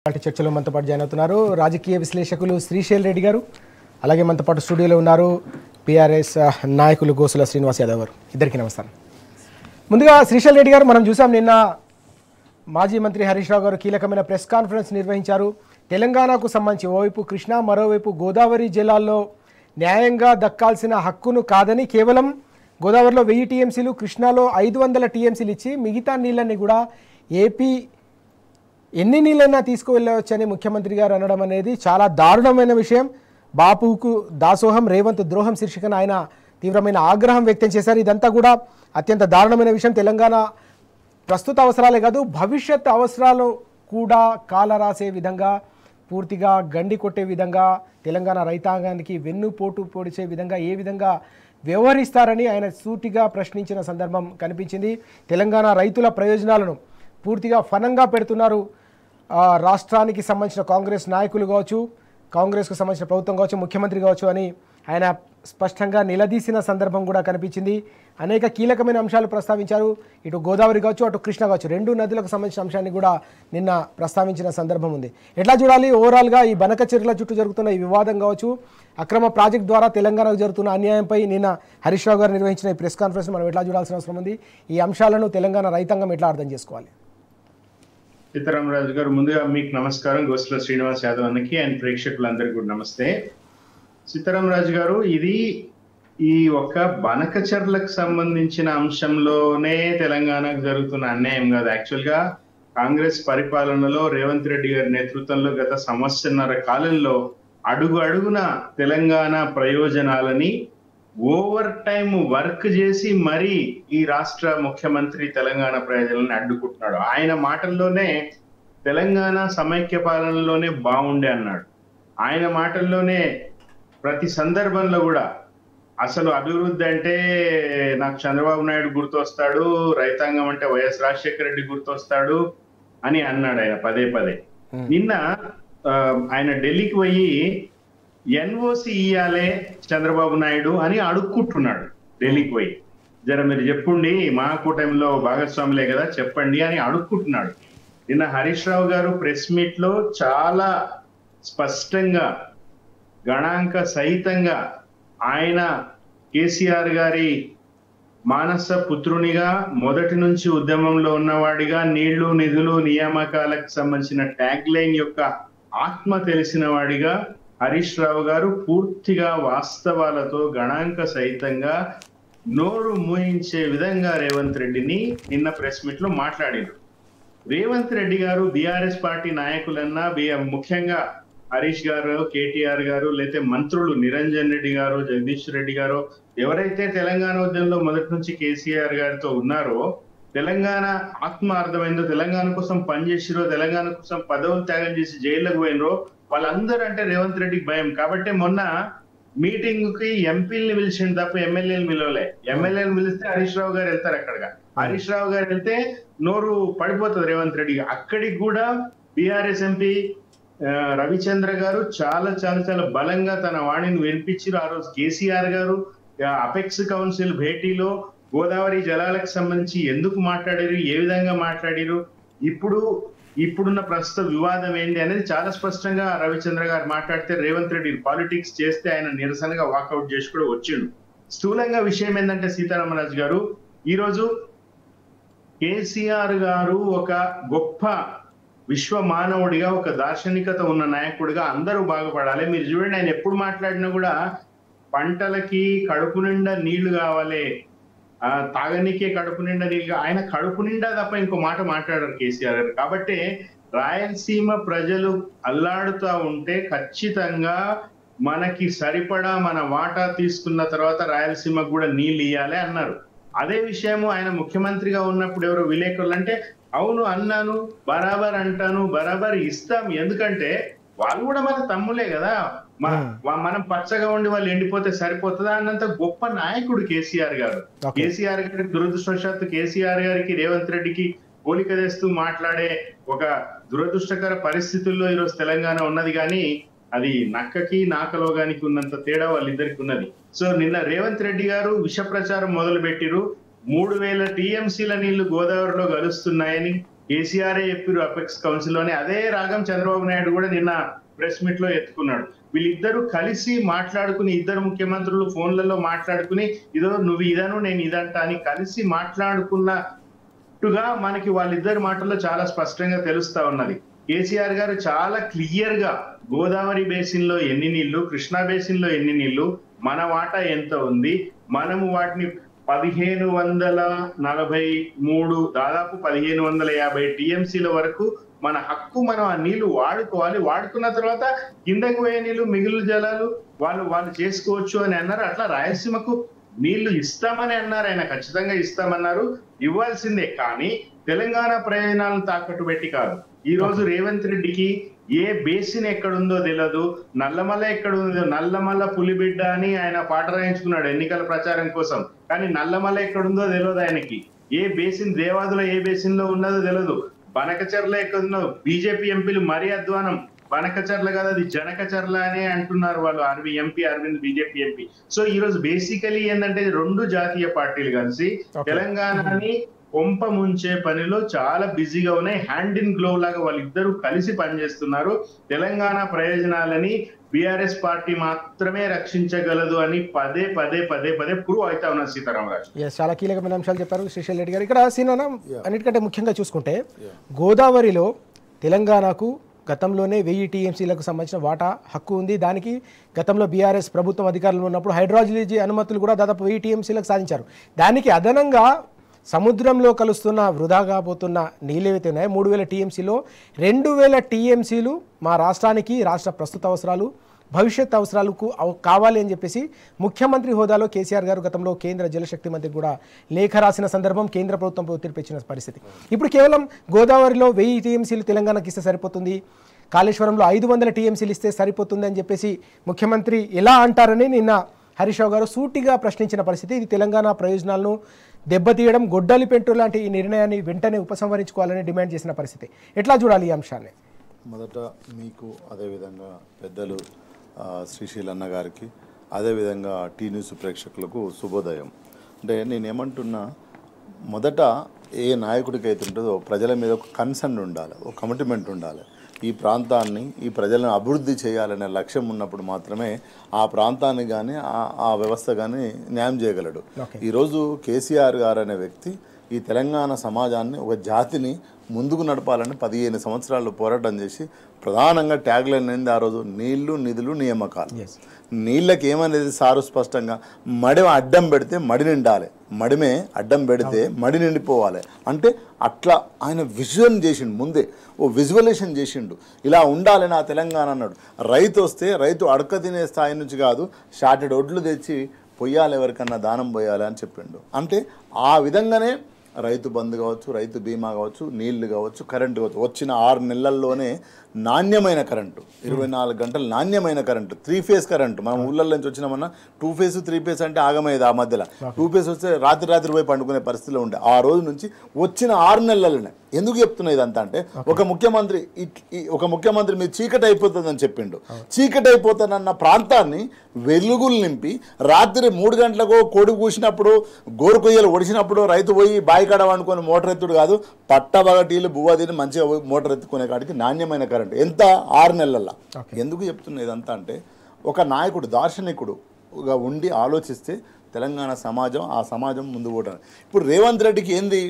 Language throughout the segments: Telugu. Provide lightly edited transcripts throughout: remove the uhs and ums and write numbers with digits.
పార్టీ చర్చలో మనతో పాటు జాయిన్ అవుతున్నారు రాజకీయ విశ్లేషకులు శ్రీశైల్ రెడ్డి గారు. అలాగే మనతో పాటు స్టూడియోలో ఉన్నారు పిఆర్ఎస్ నాయకులు గోసుల శ్రీనివాస్ యాదవ్ గారు. ఇద్దరికి నమస్కారం. ముందుగా శ్రీశైల్ రెడ్డి గారు, మనం చూసాం నిన్న మాజీ మంత్రి హరీష్ రావు గారు కీలకమైన ప్రెస్ కాన్ఫరెన్స్ నిర్వహించారు. తెలంగాణకు సంబంధించి ఓవైపు కృష్ణా, మరోవైపు గోదావరి జిల్లాల్లో న్యాయంగా దక్కాల్సిన హక్కును కాదని కేవలం గోదావరిలో 1000 టీఎంసీలు, కృష్ణాలో 500 టీఎంసీలు ఇచ్చి మిగతా నీళ్ళని కూడా ఏపీ ఎన్ని నీళ్ళైనా తీసుకువెళ్ళవచ్చని ముఖ్యమంత్రి గారు అనడం అనేది చాలా దారుణమైన విషయం. బాపుకు దాసోహం, రేవంత్ ద్రోహం శీర్షికన ఆయన తీవ్రమైన ఆగ్రహం వ్యక్తం చేశారు. ఇదంతా కూడా అత్యంత దారుణమైన విషయం. తెలంగాణ ప్రస్తుత అవసరాలే కాదు, భవిష్యత్ అవసరాలు కూడా కాలరాసే విధంగా, పూర్తిగా గండి కొట్టే విధంగా, తెలంగాణ రైతాంగానికి వెన్నుపోటు పొడిచే విధంగా ఏ విధంగా వ్యవహరిస్తారని ఆయన సూటిగా ప్రశ్నించిన సందర్భం కనిపించింది. తెలంగాణ రైతుల ప్రయోజనాలను పూర్తిగా ఫనంగా పెడుతున్నారు రాష్ట్రానికి సంబంధించిన కాంగ్రెస్ నాయకులు కావచ్చు, కాంగ్రెస్కు సంబంధించిన ప్రభుత్వం కావచ్చు, ముఖ్యమంత్రి కావచ్చు అని ఆయన స్పష్టంగా నిలదీసిన సందర్భం కూడా కనిపించింది. అనేక కీలకమైన అంశాలు ప్రస్తావించారు. ఇటు గోదావరి కావచ్చు, అటు కృష్ణ కావచ్చు, 2 నదులకు సంబంధించిన అంశాన్ని కూడా నిన్న ప్రస్తావించిన సందర్భం ఉంది. ఎట్లా చూడాలి ఓవరాల్గా ఈ బనకచెర్ల చుట్టూ జరుగుతున్న ఈ వివాదం కావచ్చు, అక్రమ ప్రాజెక్ట్ ద్వారా తెలంగాణకు జరుగుతున్న అన్యాయంపై నిన్న హరీష్ రావు గారు నిర్వహించిన ఈ ప్రెస్ కాన్ఫరెన్స్ మనం ఎట్లా చూడాల్సిన అవసరం ఉంది? ఈ అంశాలను తెలంగాణ రైతాంగం ఎట్లా అర్థం చేసుకోవాలి? సీతారామరాజు గారు, ముందుగా మీకు నమస్కారం. గోసుల శ్రీనివాస్ యాదవ్ అన్నకి అండ్ ప్రేక్షకులందరికీ కూడా నమస్తే. సీతారామరాజు గారు, ఇది ఈ ఒక్క బనకచెర్లకు సంబంధించిన అంశంలోనే తెలంగాణకు జరుగుతున్న అన్యాయం కాదు. యాక్చువల్ గా కాంగ్రెస్ పరిపాలనలో రేవంత్ రెడ్డి గారి నేతృత్వంలో గత సంవత్సరన్నర కాలంలో అడుగు అడుగున తెలంగాణ ప్రయోజనాలని ఓవర్ టైం వర్క్ చేసి మరీ ఈ రాష్ట్ర ముఖ్యమంత్రి తెలంగాణ ప్రయోజనాలను అడ్డుకుంటున్నాడు. ఆయన మాటల్లోనే తెలంగాణ సమైక్య పాలనలోనే బాగుండే అన్నాడు. ఆయన మాటల్లోనే ప్రతి సందర్భంలో కూడా అసలు అభివృద్ధి అంటే నాకు చంద్రబాబు నాయుడు గుర్తొస్తాడు, రైతాంగం అంటే వైఎస్ రాజశేఖర రెడ్డి గుర్తొస్తాడు అని అన్నాడు ఆయన పదే పదే. నిన్న ఆయన ఢిల్లీకి పోయి ఎన్ఓసి ఇయ్యాలే చంద్రబాబు నాయుడు అని అడుక్కుంటున్నాడు. ఢిల్లీకి పోయి జర మీరు చెప్పండి, మా కూటమిలో భాగస్వాములే కదా చెప్పండి అని అడుక్కుంటున్నాడు. నిన్న హరీష్ రావు గారు ప్రెస్ మీట్ లో చాలా స్పష్టంగా గణాంక సహితంగా ఆయన కేసీఆర్ గారి మానస పుత్రునిగా, మొదటి నుంచి ఉద్యమంలో ఉన్నవాడిగా, నీళ్లు నిధులు నియామకాలకు సంబంధించిన ట్యాగ్ లైన్ యొక్క ఆత్మ తెలిసిన వాడిగా హరీష్ రావు గారు పూర్తిగా వాస్తవాలతో గణాంక సహితంగా నోరు మూయించే విధంగా రేవంత్ రెడ్డిని నిన్న ప్రెస్ మీట్ లో మాట్లాడారు. రేవంత్ రెడ్డి గారు బీఆర్ఎస్ పార్టీ నాయకులన్నా, ముఖ్యంగా హరీష్ గారు, కేటీఆర్ గారు, లేకపోతే మంత్రులు నిరంజన్ రెడ్డి గారు, జగదీష్ రెడ్డి గారు, ఎవరైతే తెలంగాణ ఉద్యమంలో మొదటి నుంచి కేసీఆర్ గారితో ఉన్నారో, తెలంగాణ ఆత్మ అర్థమైందో, తెలంగాణ కోసం పనిచేసిరో, తెలంగాణ కోసం పదవులు త్యాగం చేసి జైల్లోకి పోయినరో వాళ్ళందరూ అంటే రేవంత్ రెడ్డికి భయం. కాబట్టి మొన్న మీటింగ్ కి ఎంపీలని పిలిచిండు తప్ప ఎమ్మెల్యేలు పిలవలే. ఎమ్మెల్యేలు పిలిస్తే హరీష్ రావు గారు వెళ్తారు అక్కడగా. హరీష్ రావు గారు వెళ్తే నోరు పడిపోతుంది రేవంత్ రెడ్డికి. అక్కడికి కూడా బీఆర్ఎస్ ఎంపీ రవిచంద్ర గారు చాలా చాలా చాలా బలంగా తన వాణిని వినిపించారు. ఆ రోజు కేసీఆర్ గారు అపెక్స్ కౌన్సిల్ భేటీలో గోదావరి జలాలకు సంబంధించి ఎందుకు మాట్లాడారు, ఏ విధంగా మాట్లాడారు, ఇప్పుడున్న ప్రస్తుత వివాదం ఏంటి అనేది చాలా స్పష్టంగా రవిచంద్ర గారు మాట్లాడితే, రేవంత్ రెడ్డి పాలిటిక్స్ చేస్తే ఆయన నిరసనగా వాకౌట్ చేసి కూడా వచ్చిండు. స్థూలంగా విషయం ఏంటంటే సీతారామరాజు గారు, ఈరోజు కేసీఆర్ గారు ఒక గొప్ప విశ్వ మానవుడిగా, ఒక దార్శనికత ఉన్న నాయకుడిగా అందరూ బాగుపడాలి. మీరు చూడండి, ఆయన ఎప్పుడు మాట్లాడినా కూడా పంటలకి కడుపు నిండా నీళ్లు కావాలి, తాగనీకే కడుపు నిండా నీళ్ళు, ఆయన కడుపు నిండా తప్ప ఇంకో మాట మాట్లాడారు కేసీఆర్ గారు. కాబట్టి రాయలసీమ ప్రజలు అల్లాడుతూ ఉంటే ఖచ్చితంగా మనకి సరిపడా మన వాటా తీసుకున్న తర్వాత రాయలసీమకు కూడా నీళ్ళు ఇయ్యాలి అన్నారు. అదే విషయము ఆయన ముఖ్యమంత్రిగా ఉన్నప్పుడు ఎవరో విలేకరులు అంటే, అవును అన్నాను, బరాబర్ అంటాను, బరాబర్ ఇస్తాం, ఎందుకంటే వాళ్ళు కూడా మన తమ్ములే కదా, మనం పచ్చగా ఉండి వాళ్ళు ఎండిపోతే సరిపోతుందా అన్నంత గొప్ప నాయకుడు కేసీఆర్ గారు. కేసీఆర్ గారికి దురదృష్టవశాత్తు కేసీఆర్ గారికి రేవంత్ రెడ్డికి పోలిక తెస్తూ మాట్లాడే ఒక దురదృష్టకర పరిస్థితుల్లో ఈరోజు తెలంగాణ ఉన్నది. కానీ అది నక్కకి నాకలోగానికి ఉన్నంత తేడా వాళ్ళిద్దరికి ఉన్నది. సో నిన్న రేవంత్ రెడ్డి గారు విష ప్రచారం మొదలు పెట్టిరు. 3000 టీఎంసీల నీళ్లు గోదావరిలో కలుస్తున్నాయని, కేసీఆర్ చెప్పారు అపెక్స్ కౌన్సిల్ లోనే. అదే రాగం చంద్రబాబు నాయుడు కూడా నిన్న ప్రెస్ మీట్ లో ఎత్తుకున్నాడు. వీళ్ళిద్దరూ కలిసి మాట్లాడుకుని, ఇద్దరు ముఖ్యమంత్రులు ఫోన్లలో మాట్లాడుకుని ఇదో నువ్వు ఇదను నేను ఇదంట అని కలిసి మాట్లాడుకున్నట్టుగా మనకి వాళ్ళిద్దరి మాటల్లో చాలా స్పష్టంగా తెలుస్తా ఉన్నది. కేసీఆర్ గారు చాలా క్లియర్ గా గోదావరి బేసిన్ లో ఎన్ని నీళ్లు, కృష్ణా బేసిన్ లో ఎన్ని నీళ్లు, మన వాటా ఎంత ఉంది, మనము వాటిని 1543 దాదాపు 1550 టీఎంసీల వరకు మన హక్కు, మనం ఆ నీళ్లు వాడుకోవాలి, వాడుకున్న తర్వాత కిందకు పోయే నీళ్లు మిగులు జలాలు వాళ్ళు చేసుకోవచ్చు అని అన్నారు. అట్లా రాయలసీమకు నీళ్లు ఇస్తామని అన్నారు, ఆయన ఖచ్చితంగా ఇస్తామన్నారు, ఇవ్వాల్సిందే. కానీ తెలంగాణ ప్రయోజనాలను తాకట్టు పెట్టి కాదు. ఈ రోజు రేవంత్ రెడ్డికి ఏ బేసిన్ ఎక్కడుందో తెలియదు, నల్లమల్ల ఎక్కడుందో, నల్లమల్ల పులిబిడ్డ అని ఆయన పాట రాయించుకున్నాడు ఎన్నికల ప్రచారం కోసం. కానీ నల్లమల్ల ఎక్కడుందో తెలియదు ఆయనకి. ఏ బేసిన్, దేవాదులో ఏ బేసిన్ లో ఉన్నదో తెలియదు. బనకచర్ల ఎక్కడుందో, బీజేపీ ఎంపీలు మరీ అధ్వానం, బనకచర్ల కాదు అది జనకచర్ల అని అంటున్నారు వాళ్ళు, MP Arvind BJP MP. So ఈ రోజు బేసికలీ ఏంటంటే రెండు జాతీయ పార్టీలు కలిసి తెలంగాణని కొంప ముంచే పనిలో చాలా బిజీగా ఉన్నాయి. హ్యాండ్ ఇన్ గ్లోవ్ లాగా వాళ్ళిద్దరూ కలిసి పనిచేస్తున్నారు. తెలంగాణ ప్రయోజనాలని బీఆర్ఎస్ పార్టీ మాత్రమే రక్షించగలదు అని పదే పదే పదే పదే ప్రూవ్ అవుతా ఉన్నారు సీతారామరాజు. చాలా కీలకమైన అంశాలు చెప్పారు శ్రీశైల్ రెడ్డి గారు. ఇక్కడ సీనా అన్నిటికంటే ముఖ్యంగా చూసుకుంటే గోదావరిలో తెలంగాణకు గతంలోనే 1000 టీఎంసీలకు సంబంధించిన వాటా హక్కు ఉంది. దానికి గతంలో బీఆర్ఎస్ ప్రభుత్వం అధికారంలో ఉన్నప్పుడు హైడ్రాలజీ అనుమతులు కూడా దాదాపు 1000 టీఎంసీలకు సాధించారు. దానికి అదనంగా సముద్రంలో కలుస్తున్న వృధాగా పోతున్న నీళ్ళు ఏవైతే ఉన్నాయో 3000 టీఎంసీలో 2000 టీఎంసీలు మా రాష్ట్రానికి, రాష్ట్ర ప్రస్తుత అవసరాలు, భవిష్యత్ అవసరాలకు కావాలి అని చెప్పేసి ముఖ్యమంత్రి హోదాలో కేసీఆర్ గారు గతంలో కేంద్ర జలశక్తి మంత్రి కూడా లేఖ రాసిన సందర్భం, కేంద్ర ప్రభుత్వంపై ఒత్తిడి పెంచిన పరిస్థితి. ఇప్పుడు కేవలం గోదావరిలో 1000 టీఎంసీలు తెలంగాణకి ఇస్తే సరిపోతుంది, కాళేశ్వరంలో 500 టీఎంసీలు ఇస్తే సరిపోతుంది అని చెప్పేసి ముఖ్యమంత్రి ఎలా అంటారని నిన్న హరీష్ రావు గారు సూటిగా ప్రశ్నించిన పరిస్థితి. ఇది తెలంగాణ ప్రయోజనాలను దెబ్బతీయడం, గొడ్డలి పెంటు లాంటి ఈ నిర్ణయాన్ని వెంటనే ఉపసంహరించుకోవాలని డిమాండ్ చేసిన పరిస్థితి. ఎట్లా చూడాలి ఈ అంశాన్ని? మొదట మీకు, అదేవిధంగా పెద్దలు శ్రీశైల్ అన్న గారికి, అదేవిధంగా టీ న్యూస్ ప్రేక్షకులకు శుభోదయం. అంటే నేనేమంటున్నా, మొదట ఏ నాయకుడికి అయితే ఉంటుందో ప్రజల మీద ఒక కన్సర్న్ ఉండాలి, ఒక కమిట్మెంట్ ఉండాలి. ఈ ప్రాంతాన్ని, ఈ ప్రజలను అభివృద్ధి చేయాలనే లక్ష్యం ఉన్నప్పుడు మాత్రమే ఆ ప్రాంతాన్ని కానీ ఆ వ్యవస్థ కానీ న్యాయం చేయగలడు. ఈరోజు కేసీఆర్ గారు అనే వ్యక్తి ఈ తెలంగాణ సమాజాన్ని, ఒక జాతిని ముందుకు నడపాలని 15 సంవత్సరాలు పోరాటం చేసి ప్రధానంగా ట్యాగ్లైన్ అయింది ఆ రోజు నీళ్లు, నిధులు, నియామకాలు. నీళ్ళకి ఏమనేది సారు స్పష్టంగా మడి అడ్డం పెడితే మడి నిండాలి, మడిమే అడ్డం పెడితే మడి నిండిపోవాలి అంటే అట్లా ఆయన విజువల్ చేసిండు, ముందే ఓ విజువలైజేషన్ చేసిండు. ఇలా ఉండాలి నా తెలంగాణ అన్నాడు. రైతు వస్తే రైతు అడక తినే స్థాయి నుంచి కాదు, షార్టెడ్ ఒడ్లు తెచ్చి పొయ్యాలి, ఎవరికన్నా దానం పోయాలి అని చెప్పిండు. అంటే ఆ విధంగానే రైతు బంధు కావచ్చు, రైతు బీమా కావచ్చు, నీళ్లు కావచ్చు, కరెంటు కావచ్చు, వచ్చిన 6 నెలల్లోనే నాణ్యమైన కరెంటు, 24 గంటలు నాణ్యమైన కరెంటు, 3 ఫేజ్ కరెంటు. మనం ఊళ్ళల్లో నుంచి వచ్చినామన్నా 2 ఫేజ్ 3 ఫేజ్ అంటే ఆగమయ్యేది. ఆ మధ్యలో 2 ఫేజ్ వస్తే రాత్రి పోయి పండుకునే పరిస్థితిలో ఉండే. ఆ రోజు నుంచి వచ్చిన 6 నెలలనే. ఎందుకు చెప్తున్నా ఇదంతా అంటే, ఒక ముఖ్యమంత్రి మీరు చీకటి అయిపోతుందని చెప్పిండు. చీకటి అయిపోతానన్న ప్రాంతాన్ని వెలుగులు నింపి రాత్రి 3 గంటలకు కోడి కూసినప్పుడు, గోరు కొయ్యలు ఒడిచినప్పుడు రైతు పోయి బాయికాడ వండుకొని మోటార్ ఎత్తుడు కాదు, పట్టబగటీలు బువ్వ తిని మంచిగా మోటార్ ఎత్తుకునే కాడికి నాణ్యమైన కరెంట్ ఎంత 6 నెలల్లో. ఎందుకు చెప్తున్నా ఇదంతా అంటే, ఒక నాయకుడు దార్శనికుడుగా ఉండి ఆలోచిస్తే తెలంగాణ సమాజం, ఆ సమాజం ముందు పోవడానికి. ఇప్పుడు రేవంత్ రెడ్డికి ఏంది,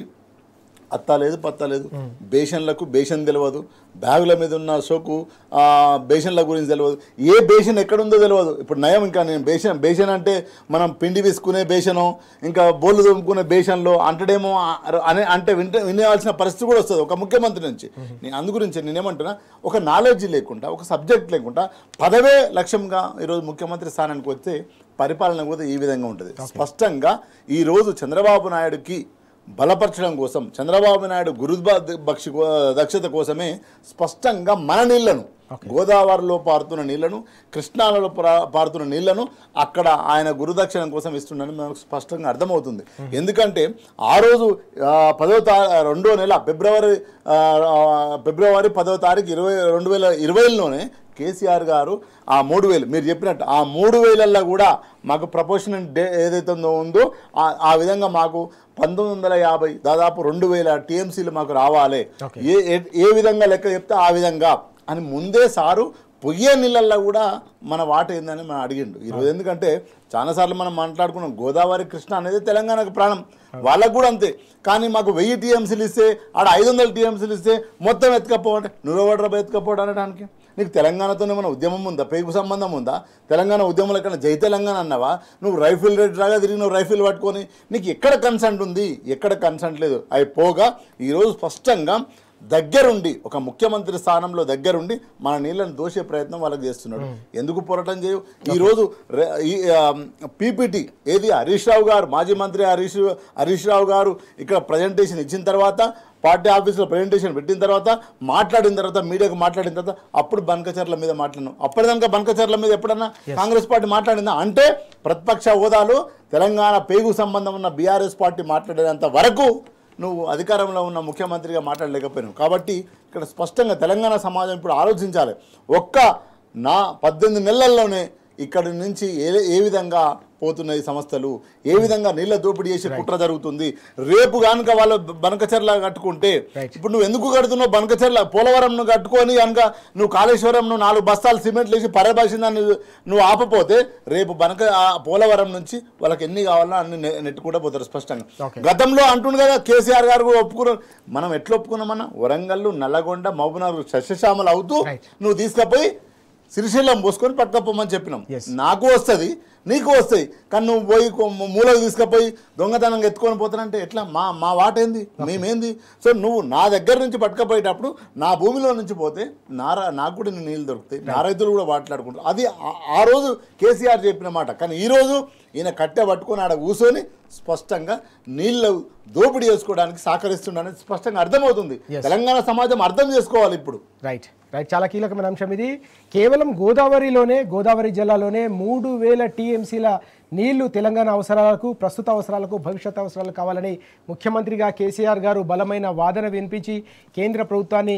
అత్తా లేదు పత్తా లేదు, బేషన్లకు బేషన్ తెలియదు, బ్యాగుల మీద ఉన్న సోకు బేషన్ల గురించి తెలియదు, ఏ బేషన్ ఎక్కడుందో తెలియదు. ఇప్పుడు నయం, ఇంకా నేను బేషన్ అంటే మనం పిండి వేసుకునే బేషను, ఇంకా బోళ్ళు తోముకునే బేషన్లో అంటడేమో అంటే వినేవాల్సిన పరిస్థితి కూడా వస్తుంది ఒక ముఖ్యమంత్రి నుంచి. నేను అందు గురించి నేనేమంటున్నా, ఒక నాలెడ్జ్ లేకుండా, ఒక సబ్జెక్ట్ లేకుండా పదవే లక్ష్యంగా ఈరోజు ముఖ్యమంత్రి స్థానానికి వస్తే పరిపాలన కూడా ఈ విధంగా ఉంటుంది. స్పష్టంగా ఈరోజు చంద్రబాబు నాయుడుకి బలపరచడం కోసం, చంద్రబాబు నాయుడు దక్షత కోసమే స్పష్టంగా మన నీళ్లను, గోదావరిలో పారుతున్న నీళ్లను, కృష్ణాలలో పారుతున్న నీళ్లను అక్కడ ఆయన గురుదక్షిణ కోసం ఇస్తున్నాడని మనకు స్పష్టంగా అర్థమవుతుంది. ఎందుకంటే ఆ రోజు 2వ నెల ఫిబ్రవరి 10వ తారీఖు 2020లోనే కేసీఆర్ గారు ఆ 3,000 మీరు చెప్పినట్టు ఆ 3,000ల్లో కూడా మాకు ప్రపోర్షనల్ ఏదైతే ఉందో ఆ విధంగా మాకు 1950 దాదాపు 2,000 టీఎంసీలు మాకు రావాలి, ఏ విధంగా లెక్క చెప్తే ఆ విధంగా అని ముందే సారు పొయ్యే నీళ్ళల్లో కూడా మన వాట ఏందని మనం అడిగిండు ఈరోజు. ఎందుకంటే చాలాసార్లు మనం మాట్లాడుకున్నాం గోదావరి కృష్ణ అనేది తెలంగాణకు ప్రాణం, వాళ్ళకు కూడా అంతే. కానీ మాకు 1000 టీఎంసీలు ఇస్తే ఆడ 500 టీఎంసీలు ఇస్తే మొత్తం ఎత్తుకపోవడం నువ్వెవడ్రబ ఎత్తుకపోవడం అనడానికి నీకు తెలంగాణతోనే మన ఉద్యమం ఉందా, పేగు సంబంధం ఉందా? తెలంగాణ ఉద్యమంలో కన్నా జై తెలంగాణ అన్నావా? నువ్వు రైఫిల్ రెడ్ రాగా తిరిగి నువ్వు రైఫిల్ పట్టుకొని నీకు ఎక్కడ కన్సెంట్ ఉంది? ఎక్కడ కన్సెంట్ లేదు. అవి పోగా ఈరోజు స్పష్టంగా దగ్గరుండి ఒక ముఖ్యమంత్రి స్థానంలో దగ్గరుండి మన నీళ్ళని దోసే ప్రయత్నం వాళ్ళకి చేస్తున్నాడు. ఎందుకు పోరాటం చేయవు? ఈరోజు పీపీటీ ఏది హరీష్ రావు గారు, మాజీ మంత్రి హరీష్ రావు గారు ఇక్కడ ప్రజెంటేషన్ ఇచ్చిన తర్వాత, పార్టీ ఆఫీస్లో ప్రజెంటేషన్ పెట్టిన తర్వాత, మాట్లాడిన తర్వాత, మీడియాకు మాట్లాడిన తర్వాత అప్పుడు బనకచర్ల మీద మాట్లాడినాం. అప్పటిదాకా బనకచర్ల మీద ఎప్పుడన్నా కాంగ్రెస్ పార్టీ మాట్లాడిందా? అంటే ప్రతిపక్ష హోదాలో తెలంగాణ పేగు సంబంధం ఉన్న బీఆర్ఎస్ పార్టీ మాట్లాడేంత వరకు నువ్వు అధికారంలో ఉన్న ముఖ్యమంత్రిగా మాట్లాడలేకపోయినావు. కాబట్టి ఇక్కడ స్పష్టంగా తెలంగాణ సమాజం ఇప్పుడు ఆలోచించాలి. 18 నెలల్లోనే ఇక్కడి నుంచి ఏ విధంగా పోతున్నాయి సంస్థలు, ఏ విధంగా నీళ్ళ దోపిడీ చేసి కుట్ర జరుగుతుంది. రేపు కనుక వాళ్ళు బనకచర్ల కట్టుకుంటే, ఇప్పుడు నువ్వు ఎందుకు కడుతున్నావు బనకచర్ల? పోలవరం నువ్వు కట్టుకొని కనుక నువ్వు కాళేశ్వరం నువ్వు 4 బస్తాలు సిమెంట్లు వేసి పరభాషిందని నువ్వు ఆపపోతే రేపు పోలవరం నుంచి వాళ్ళకి ఎన్ని కావాలో అన్ని నెట్టుకుంటూ పోతారు స్పష్టంగా. గతంలో అంటుండు కదా కేసీఆర్ గారు కూడా ఒప్పుకున్నారు. మనం ఎట్లా ఒప్పుకున్నామన్నా? వరంగల్, నల్లగొండ, మహబూబ్నగర్ సస్యశ్యామలు అవుతూ నువ్వు తీసుకుపోయి శ్రీశైలం పోసుకొని పట్టుకపోమని చెప్పినాం. నాకు వస్తుంది, నీకు వస్తాయి, కానీ నువ్వు పోయి మూలకు తీసుకుపోయి దొంగతనంగా ఎత్తుకొని పోతానంటే ఎట్లా? మా వాట ఏంది, మేమేంది? సో నువ్వు నా దగ్గర నుంచి పట్టుకపోయేటప్పుడు నా భూమిలో నుంచి పోతే నాకు కూడా నీళ్ళు దొరుకుతాయి, నా రైతులు కూడా మాట్లాడుకుంటారు. అది ఆ రోజు కేసీఆర్ చెప్పిన మాట. కానీ ఈరోజు ఈయన కట్టె పట్టుకొని ఆడ కూర్చొని స్పష్టంగా నీళ్ళు దోపిడీ చేసుకోవడానికి సహకరిస్తుండని స్పష్టంగా అర్థమవుతుంది. తెలంగాణ సమాజం అర్థం చేసుకోవాలి ఇప్పుడు. రైట్. చాలా కీలకమైన అంశం ఇది. కేవలం గోదావరి జిల్లాలోనే 3,000 టీఎంసీల నీళ్లు తెలంగాణ అవసరాలకు, ప్రస్తుత అవసరాలకు, భవిష్యత్ అవసరాలకు కావాలని ముఖ్యమంత్రిగా కేసీఆర్ గారు బలమైన వాదన వినిపించి కేంద్ర ప్రభుత్వాన్ని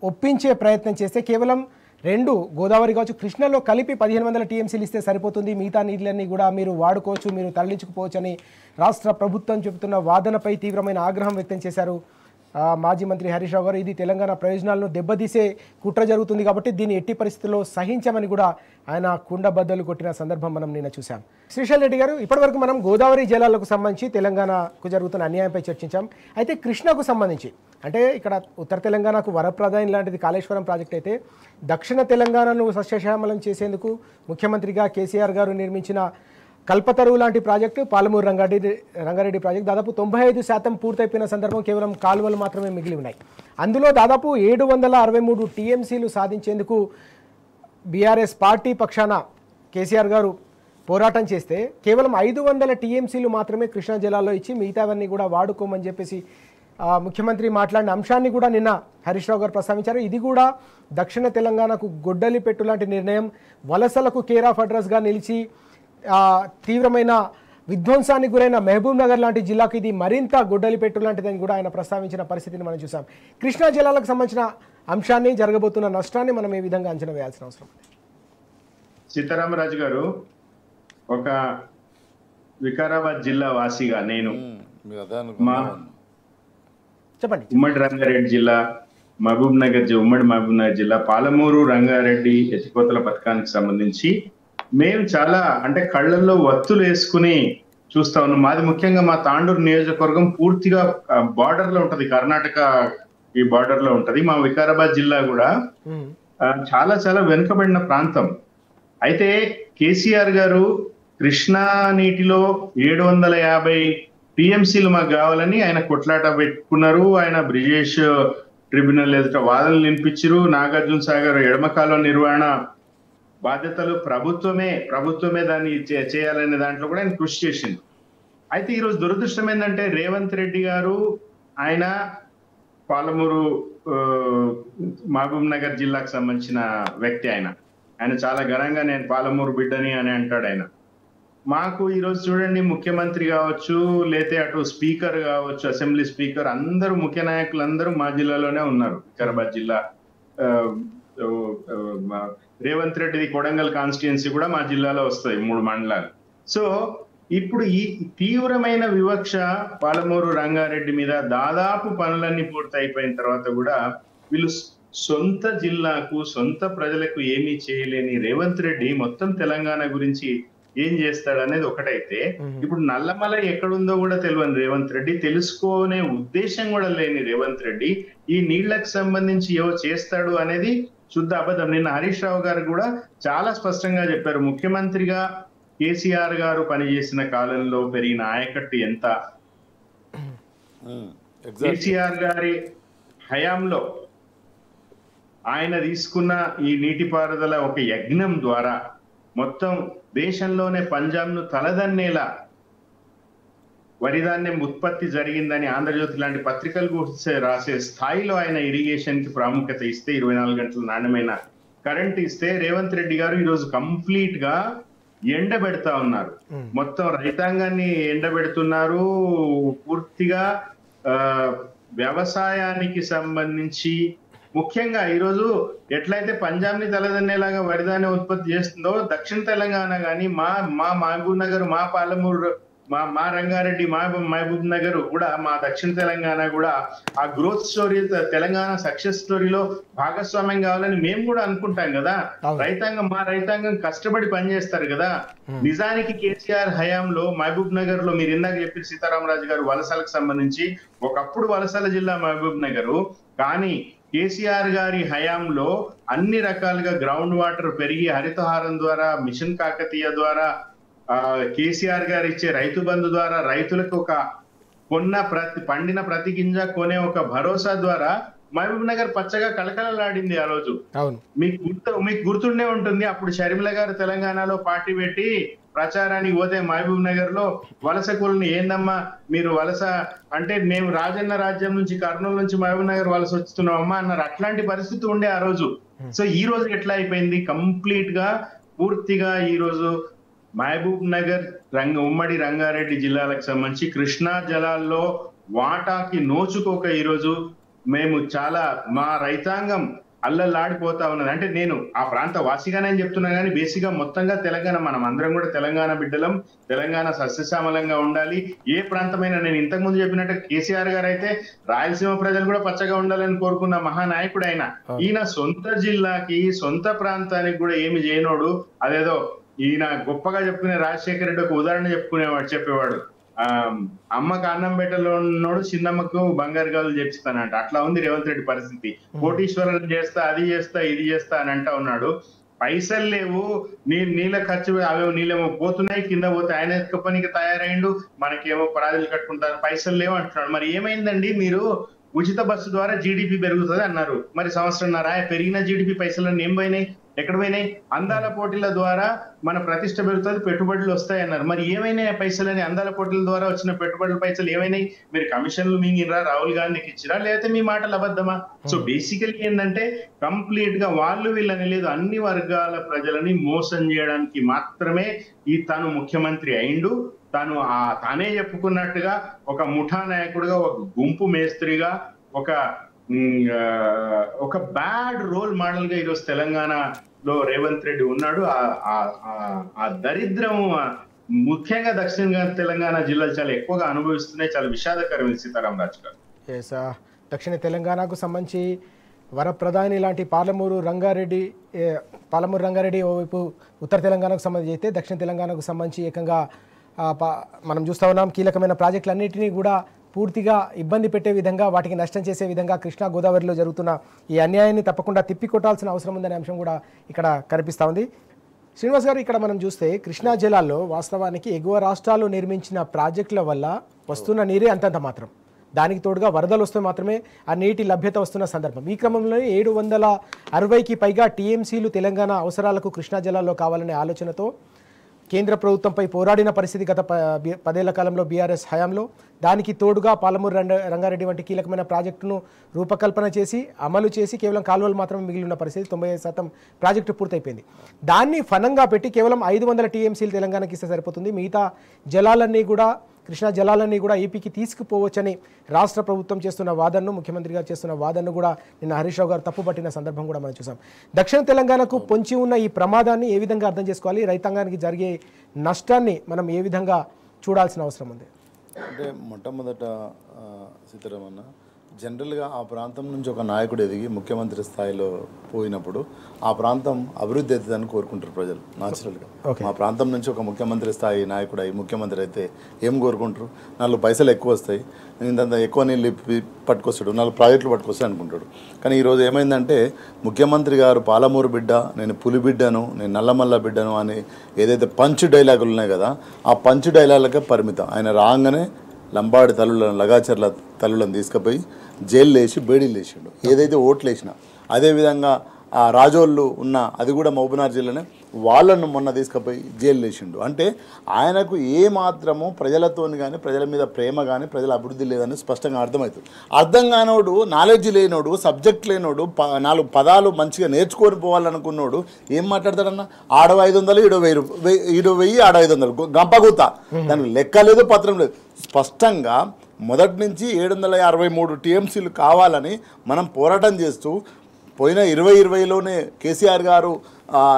ఒప్పించే ప్రయత్నం చేస్తే కేవలం 2 గోదావరి కావచ్చు, కృష్ణలో కలిపి 1,500 టీఎంసీలు ఇస్తే సరిపోతుంది, మిగతా నీళ్ళన్నీ కూడా మీరు వాడుకోవచ్చు, మీరు తరలించుకుపోవచ్చు అని రాష్ట్ర ప్రభుత్వం చెబుతున్న వాదనపై తీవ్రమైన ఆగ్రహం వ్యక్తం చేశారు మాజీ మంత్రి హరీష్ రావు గారు. ఇది తెలంగాణ ప్రయోజనాలను దెబ్బతీసే కుట్ర జరుగుతుంది కాబట్టి దీన్ని ఎట్టి పరిస్థితుల్లో సహించమని కూడా ఆయన కుండబద్దలు కొట్టిన సందర్భం మనం నిన్న చూసాం. శ్రీశైల్ రెడ్డి గారు, ఇప్పటివరకు మనం గోదావరి జలాలకు సంబంధించి తెలంగాణకు జరుగుతున్న అన్యాయంపై చర్చించాం. అయితే కృష్ణకు సంబంధించి అంటే ఇక్కడ ఉత్తర తెలంగాణకు వరప్రదాయం లాంటిది కాళేశ్వరం ప్రాజెక్ట్ అయితే, దక్షిణ తెలంగాణను సస్యశ్యామలం చేసేందుకు ముఖ్యమంత్రిగా కేసీఆర్ గారు నిర్మించిన కల్పతరువు లాంటి ప్రాజెక్టు, పాలమూరు రంగారెడ్డి ప్రాజెక్టు దాదాపు 95% పూర్తయిపోయిన సందర్భం, కేవలం కాలువలు మాత్రమే మిగిలి ఉన్నాయి. అందులో దాదాపు 763 టీఎంసీలు సాధించేందుకు బీఆర్ఎస్ పార్టీ పక్షాన కేసీఆర్ గారు పోరాటం చేస్తే కేవలం 500 టీఎంసీలు మాత్రమే కృష్ణా జిల్లాలో ఇచ్చి మిగతావన్నీ కూడా వాడుకోమని చెప్పేసి ముఖ్యమంత్రి మాట్లాడిన అంశాన్ని కూడా నిన్న హరీష్ రావు గారు ప్రస్తావించారు. ఇది కూడా దక్షిణ తెలంగాణకు గొడ్డలి పెట్టు లాంటి నిర్ణయం, వలసలకు కేర్ ఆఫ్ అడ్రస్గా నిలిచి తీవ్రమైన విధ్వంసానికి గురైన మహబూబ్ నగర్ లాంటి జిల్లాకు ఇది మరింత గొడ్డలి పెట్టు లాంటిదని కూడా ఆయన ప్రస్తావించిన పరిస్థితిని మనం చూసాం. కృష్ణా జిల్లాలకు సంబంధించిన అంశాన్ని, జరగబోతున్న నష్టాన్ని మనం ఏ విధంగా అంచనా వేయాల్సిన అవసరం? సీతారామరాజు గారు, ఒక వికారాబాద్ జిల్లా వాసిగా నేను చెప్పండి. ఉమ్మడి రంగారెడ్డి జిల్లా, ఉమ్మడి మహబూబ్ నగర్ జిల్లా, పాలమూరు రంగారెడ్డి ఎత్తిపోతల పథకానికి సంబంధించి మేము చాలా అంటే కళ్ళల్లో వత్తులు వేసుకుని చూస్తా ఉన్నాం. మాది ముఖ్యంగా మా తాండూరు నియోజకవర్గం పూర్తిగా బార్డర్ లో ఉంటది, కర్ణాటక ఈ బార్డర్ లో ఉంటది. మా వికారాబాద్ జిల్లా కూడా చాలా చాలా వెనుకబడిన ప్రాంతం. అయితే కేసీఆర్ గారు కృష్ణా నీటిలో 750 టీఎంసీలు మాకు కావాలని ఆయన కొట్లాట పెట్టుకున్నారు. ఆయన బ్రిజేష్ ట్రిబ్యునల్ ఎదుట వాదనలు వినిపించారు. నాగార్జున సాగర్ ఎడమకాలం నిర్వహణ బాధ్యతలు ప్రభుత్వమే దాన్ని చేయాలనే దాంట్లో కూడా ఆయన కృషి చేసింది. అయితే ఈరోజు దురదృష్టం ఏంటంటే రేవంత్ రెడ్డి గారు ఆయన పాలమూరు మహబూబ్ నగర్ జిల్లాకు సంబంధించిన వ్యక్తి. ఆయన చాలా ఘనంగా నేను పాలమూరు బిడ్డని అని అంటాడు. ఆయన మాకు ఈరోజు చూడండి, ముఖ్యమంత్రి కావచ్చు, లేతే అటు స్పీకర్ కావచ్చు, అసెంబ్లీ స్పీకర్, అందరూ ముఖ్య నాయకులు అందరూ మా జిల్లాలోనే ఉన్నారు. వికారాబాద్ జిల్లా రేవంత్ రెడ్డిది కొడంగల్ కాన్స్టిట్యున్సీ కూడా మా జిల్లాలో వస్తాయి 3 మండలాలు. సో ఇప్పుడు ఈ తీవ్రమైన వివక్ష పాలమూరు రంగారెడ్డి మీద దాదాపు పనులన్నీ పూర్తి అయిపోయిన తర్వాత కూడా వీళ్ళు సొంత జిల్లాకు సొంత ప్రజలకు ఏమీ చేయలేని రేవంత్ రెడ్డి మొత్తం తెలంగాణ గురించి ఏం చేస్తాడు అనేది ఒకటైతే, ఇప్పుడు నల్లమల ఎక్కడుందో కూడా తెలియని రేవంత్ రెడ్డి, తెలుసుకోనే ఉద్దేశం కూడా లేని రేవంత్ రెడ్డి ఈ నీళ్లకు సంబంధించి ఏవో చేస్తాడు అనేది శుద్ధ అబద్ధం. నిన్న హరీష్ రావు గారు కూడా చాలా స్పష్టంగా చెప్పారు, ముఖ్యమంత్రిగా కేసీఆర్ గారు పనిచేసిన కాలంలో పెరిగిన ఆయకట్టు ఎంత, కేసీఆర్ గారి హయాంలో ఆయన తీసుకున్న ఈ నీటిపారుదల ఒక యజ్ఞం ద్వారా మొత్తం దేశంలోనే పంజాబ్ను తలదన్నేలా వరిధాన్యం ఉత్పత్తి జరిగిందని ఆంధ్రజ్యోతి లాంటి పత్రికలు రాసే స్థాయిలో ఆయన ఇరిగేషన్ కి ప్రాముఖ్యత ఇస్తే, 24 గంటల నాణ్యమైన కరెంట్ ఇస్తే, రేవంత్ రెడ్డి గారు ఈరోజు కంప్లీట్ గా ఎండబెడతా ఉన్నారు. మొత్తం రైతాంగాన్ని ఎండబెడుతున్నారు. పూర్తిగా వ్యవసాయానికి సంబంధించి ముఖ్యంగా ఈరోజు ఎట్లయితే పంజాబ్ ని తలదన్నేలాగా వరిధాన్యం ఉత్పత్తి చేస్తుందో, దక్షిణ తెలంగాణ కానీ మా మహబూబ్ నగర్, మా పాలమూరు, మా రంగారెడ్డి, మహబూబ్ నగర్ కూడా, మా దక్షిణ తెలంగాణ కూడా ఆ గ్రోత్ స్టోరీ, తెలంగాణ సక్సెస్ స్టోరీలో భాగస్వామ్యం కావాలని మేము కూడా అనుకుంటాం కదా. మా రైతాంగం కష్టపడి పనిచేస్తారు కదా. నిజానికి కేసీఆర్ హయాంలో మహబూబ్ నగర్ లో మీరు ఇందాక చెప్పిన సీతారామరాజు గారు వలసలకు సంబంధించి, ఒకప్పుడు వలసల జిల్లా మహబూబ్ నగరు, కానీ కేసీఆర్ గారి హయాంలో అన్ని రకాలుగా గ్రౌండ్ వాటర్ పెరిగి హరితహారం ద్వారా, మిషన్ కాకతీయ ద్వారా, కేసీఆర్ గారు ఇచ్చే రైతు బంధు ద్వారా, రైతులకు ఒక పండిన ప్రతి గింజ కొనే ఒక భరోసా ద్వారా మహబూబ్ నగర్ పచ్చగా కలకలలాడింది ఆ రోజు. మీకు గుర్తుండే ఉంటుంది, అప్పుడు షర్మిల గారు తెలంగాణలో పార్టీ పెట్టి ప్రచారానికి పోతే మహబూబ్ నగర్ లో వలస కూలని, ఏందమ్మా మీరు వలస అంటే, మేము రాజన్న రాజ్యం నుంచి కర్నూలు నుంచి మహబూబ్ నగర్ వలస వస్తున్నామమ్మా అన్నారు. అట్లాంటి పరిస్థితి ఉండే ఆ రోజు. సో ఈ రోజు ఎట్లా అయిపోయింది, కంప్లీట్ గా పూర్తిగా ఈ రోజు మహబూబ్ నగర్ ఉమ్మడి రంగారెడ్డి జిల్లాలకు సంబంధించి కృష్ణా జలాల్లో వాటాకి నోచుకోక ఈరోజు మేము మా రైతాంగం అల్లల్లాడిపోతా ఉన్నది. అంటే నేను ఆ ప్రాంత వాసిగానే చెప్తున్నా కానీ బేసిక్ గా మొత్తంగా తెలంగాణ, మనం అందరం కూడా తెలంగాణ బిడ్డలం, తెలంగాణ సస్యశ్యామలంగా ఉండాలి. ఏ ప్రాంతమైనా, నేను ఇంతకు ముందు చెప్పినట్టు కేసీఆర్ గారు అయితే రాయలసీమ ప్రజలు కూడా పచ్చగా ఉండాలని కోరుకున్న మహానాయకుడు ఆయన. ఈయన సొంత జిల్లాకి సొంత ప్రాంతానికి కూడా ఏమి చేయనోడు. అదేదో ఈయన గొప్పగా చెప్పుకునే రాజశేఖర రెడ్డి ఒక ఉదాహరణ చెప్పేవాడు, అమ్మకు అన్నం పెట్టలో ఉన్నోడు చిన్నమ్మకు బంగారు గాజులు చేపిస్తానంట. అట్లా ఉంది రేవంత్ రెడ్డి పరిస్థితి. కోటీశ్వరులను చేస్తా, అది చేస్తా, ఇది చేస్తా అని అంటా ఉన్నాడు. పైసలు లేవు, నీళ్ళ ఖర్చు అవేమో నీళ్ళేమో పోతున్నాయి, కింద పోతే ఆయన ఎత్తుక పనికి తయారైండు, మనకేమో పరాజులు కట్టుకుంటారు, పైసలు లేవు అంటున్నాడు. మరి ఏమైందండి, మీరు ఉచిత బస్సు ద్వారా జీడిపి పెరుగుతుంది అన్నారు, మరి సంవత్సరంన్నర పెరిగిన జీడిపి పైసలన్నీ ఏం పోయినాయి, ఎక్కడ పోయినాయి? అందాల పోటీల ద్వారా మన ప్రతిష్ట పెరుగుతుంది, పెట్టుబడులు వస్తాయి అన్నారు. మరి ఏమైనాయి పైసలని? అందాల పోటీల ద్వారా వచ్చిన పెట్టుబడుల పైసలు ఏమైనాయి? మీరు కమిషన్లు మింగినరా, రాహుల్ గాంధీకి ఇచ్చిరా, లేకపోతే మీ మాటలు అబద్ధమా? సో బేసికలీ ఏంటంటే కంప్లీట్ గా వాళ్ళు వీళ్ళని లేదు, అన్ని వర్గాల ప్రజలని మోసం చేయడానికి మాత్రమే తను ముఖ్యమంత్రి అయిండు. తానే చెప్పుకున్నట్టుగా ఒక ముఠా నాయకుడిగా, ఒక గుంపు మేస్త్రిగా, ఒక బ్యాడ్ రోల్ మోడల్ గా ఈరోజు తెలంగాణలో రేవంత్ రెడ్డి ఉన్నాడు. ఆ దరిద్రము ముఖ్యంగా దక్షిణ తెలంగాణ జిల్లాలు చాలా ఎక్కువగా అనుభవిస్తున్నాయి. చాలా విషాదకరమైన సీతారామరాజు గారు. దక్షిణ తెలంగాణకు సంబంధించి వరప్రధాని లాంటి పాలమూరు రంగారెడ్డి ఓవైపు ఉత్తర తెలంగాణకు సంబంధించి అయితే, దక్షిణ తెలంగాణకు సంబంధించి ఏకంగా మనం చూస్తూ ఉన్నాం కీలకమైన ప్రాజెక్టులన్నింటినీ కూడా పూర్తిగా ఇబ్బంది పెట్టే విధంగా, వాటికి నష్టం చేసే విధంగా కృష్ణా గోదావరిలో జరుగుతున్న ఈ అన్యాయాన్ని తప్పకుండా తిప్పికొట్టాల్సిన అవసరం ఉందనే అంశం కూడా ఇక్కడ కనిపిస్తూ ఉంది. శ్రీనివాస్ గారు, ఇక్కడ మనం చూస్తే కృష్ణా జలాల్లో వాస్తవానికి ఎగువ రాష్ట్రాలు నిర్మించిన ప్రాజెక్టుల వల్ల వస్తున్న నీరే అంతంత మాత్రం. దానికి తోడుగా వరదలు వస్తే మాత్రమే ఆ నీటి లభ్యత వస్తున్న సందర్భం. ఈ క్రమంలో 760కి పైగా టీఎంసీలు తెలంగాణ అవసరాలకు కృష్ణా జలాల్లో కావాలనే ఆలోచనతో కేంద్ర ప్రభుత్వంపై పోరాడిన పరిస్థితి గత 10 ఏళ్ల కాలంలో బీఆర్ఎస్ హయాంలో. దానికి తోడుగా పాలమూరు రంగారెడ్డి వంటి కీలకమైన ప్రాజెక్టును రూపకల్పన చేసి అమలు చేసి కేవలం కాలువలు మాత్రమే మిగిలి ఉన్న పరిస్థితి. 95% ప్రాజెక్టు పూర్తయిపోయింది. దాన్ని ఫనంగా పెట్టి కేవలం 500 టీఎంసీలు తెలంగాణకి ఇస్తే సరిపోతుంది, మిగతా జలాలన్నీ కూడా కృష్ణా జలాలన్నీ కూడా ఏపీకి తీసుకుపోవచ్చని రాష్ట్ర ప్రభుత్వం చేస్తున్న వాదనను, ముఖ్యమంత్రి గారు చేస్తున్న వాదనను కూడా నిన్న హరీష్ రావు గారు తప్పుపట్టిన సందర్భం కూడా మనం చూసాం. దక్షిణ తెలంగాణకు పొంచి ఉన్న ఈ ప్రమాదాన్ని ఏ విధంగా అర్థం చేసుకోవాలి, రైతాంగానికి జరిగే నష్టాన్ని మనం ఏ విధంగా చూడాల్సిన అవసరం ఉంది? అంటే మొట్టమొదట సీతారామన్న, జనరల్గా ఆ ప్రాంతం నుంచి ఒక నాయకుడు ఎదిగి ముఖ్యమంత్రి స్థాయిలో పోయినప్పుడు ఆ ప్రాంతం అభివృద్ధి అవుతుందని కోరుకుంటారు ప్రజలు న్యాచురల్గా. మా ప్రాంతం నుంచి ఒక ముఖ్యమంత్రి స్థాయి నాయకుడు అయి ముఖ్యమంత్రి అయితే ఏం కోరుకుంటారు? 4 పైసలు ఎక్కువ వస్తాయి, ఇంత ఎక్కువ నీళ్ళు పట్టుకొస్తాడు, 4 ప్రాజెక్టులు పట్టుకొస్తాయి అనుకుంటాడు. కానీ ఈరోజు ఏమైందంటే ముఖ్యమంత్రి గారు పాలమూరు బిడ్డ, నేను పులి బిడ్డను, నేను నల్లమల్ల బిడ్డను అని ఏదైతే పంచ్ డైలాగులు ఉన్నాయి కదా, ఆ పంచ్ డైలాగులకే పరిమితం. ఆయన రాగానే లంబాడి తల్లులను, లగాచర్ల తల్లులను తీసుకుపోయి జైలు వేసి బేడీలు వేసిండు. ఏదైతే ఓట్లు వేసినా అదేవిధంగా ఆ రాజోళ్ళు ఉన్న, అది కూడా మహబూబ్నగర్ జిల్లానే, వాళ్ళను మొన్న తీసుకుపోయి జైలు వేసిండు. అంటే ఆయనకు ఏమాత్రము ప్రజలతోని కానీ, ప్రజల మీద ప్రేమ కానీ, ప్రజల అభివృద్ధి లేదని స్పష్టంగా అర్థమవుతుంది. అర్థం కానోడు, నాలెడ్జ్ లేనోడు, సబ్జెక్ట్ లేనోడు, 4 పదాలు మంచిగా నేర్చుకొని పోవాలనుకున్నోడు ఏం మాట్లాడతాడన్నా? ఆడ 500, ఈడో 1000, ఆడ 500 గంపగూత, దానికి లెక్క లేదు, పత్రం లేదు. స్పష్టంగా మొదటి నుంచి 763 టీఎంసీలు కావాలని మనం పోరాటం చేస్తూ పోయిన 2020లోనే కేసీఆర్ గారు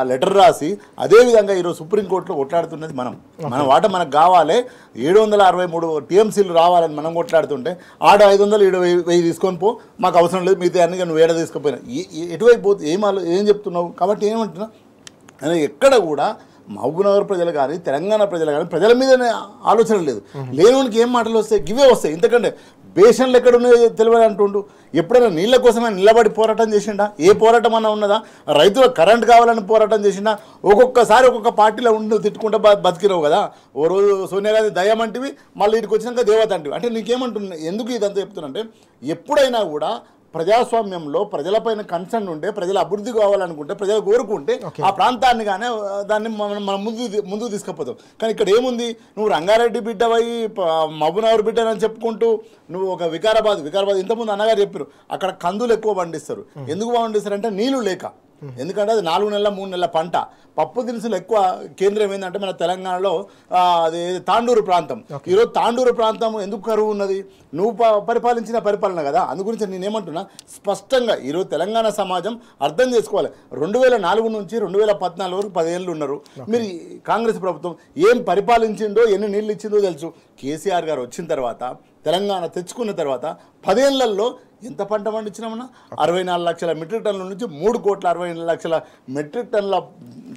లెటర్ రాసి అదేవిధంగా ఈరోజు సుప్రీంకోర్టులో కొట్లాడుతున్నది మనం. మన వాట మనకు కావాలి, 763 టీఎంసీలు రావాలని మనం కొట్లాడుతుంటే ఆడ 500, ఈడ 1000 తీసుకొని పో, మాకు అవసరం లేదు, మిగతా అన్ని నువ్వు ఏడ తీసుకుపోయినా ఎటువైపు పోతే ఏం చెప్తున్నావు? కాబట్టి ఏమంటున్నా, ఎక్కడ కూడా మహబూబ్నగర్ ప్రజలు కానీ, తెలంగాణ ప్రజలు కానీ ప్రజల మీదనే ఆలోచన లేదు. లేనివానికి ఏం మాటలు వస్తాయి? గివే వస్తాయి. ఎందుకంటే బేషన్లు ఎక్కడ ఉన్నాయో తెలియదు అంటుండు. ఎప్పుడైనా నీళ్ళ కోసమే నిలబడి పోరాటం చేసిండా? ఏ పోరాటం అన్నా ఉన్నదా? రైతులకు కరెంట్ కావాలని పోరాటం చేసిండా? ఒక్కొక్కసారి ఒక్కొక్క పార్టీలో ఉండి తిట్టుకుంటా బతికిరావు కదా. ఓ రోజు సోనియా గాంధీ దయ్యమంటివి, మళ్ళీ ఇటుకు వచ్చినాక దేవత అంటివి. అంటే నీకేమంటున్నా, ఎందుకు ఇదంతా చెప్తున్నా అంటే, ఎప్పుడైనా కూడా ప్రజాస్వామ్యంలో ప్రజలపైన కన్సర్న్ ఉంటే, ప్రజల అభివృద్ధి కావాలనుకుంటే, ప్రజలు కోరుకుంటే ఆ ప్రాంతాన్ని కానీ దాన్ని మనం ముందుకు తీసుకుపోతాం. కానీ ఇక్కడ ఏముంది, నువ్వు రంగారెడ్డి బిడ్డవై మహబూబ్నగర్ బిడ్డని చెప్పుకుంటూ నువ్వు ఒక వికారాబాద్ ఇంతకుముందు అన్నగారు చెప్పారు, అక్కడ కందులు ఎక్కువ పండిస్తారు. ఎందుకు పండిస్తారు అంటే నీళ్లు లేక. ఎందుకంటే అది 4 నెలల 3 నెలల పంట. పప్పు దినుసులు ఎక్కువ కేంద్రం ఏంటంటే మన తెలంగాణలో అది తాండూరు ప్రాంతం. ఈరోజు తాండూరు ప్రాంతం ఎందుకు కరువు ఉన్నది? నువ్వు పరిపాలించిన పరిపాలన కదా. అందుగురించి నేనేమంటున్నా, స్పష్టంగా ఈరోజు తెలంగాణ సమాజం అర్థం చేసుకోవాలి. 2004 నుంచి 2014 వరకు 10 ఏళ్ళు ఉన్నారు మీరు. కాంగ్రెస్ ప్రభుత్వం ఏం పరిపాలించిందో, ఎన్ని నీళ్ళు ఇచ్చిందో తెలుసు. కేసీఆర్ గారు వచ్చిన తర్వాత, తెలంగాణ తెచ్చుకున్న తర్వాత 10 ఏళ్లలో ఎంత పంట పండించినామన్నా? 64 లక్షల మెట్రిక్ టన్నుల నుంచి 3,60,00,000 మెట్రిక్ టన్నుల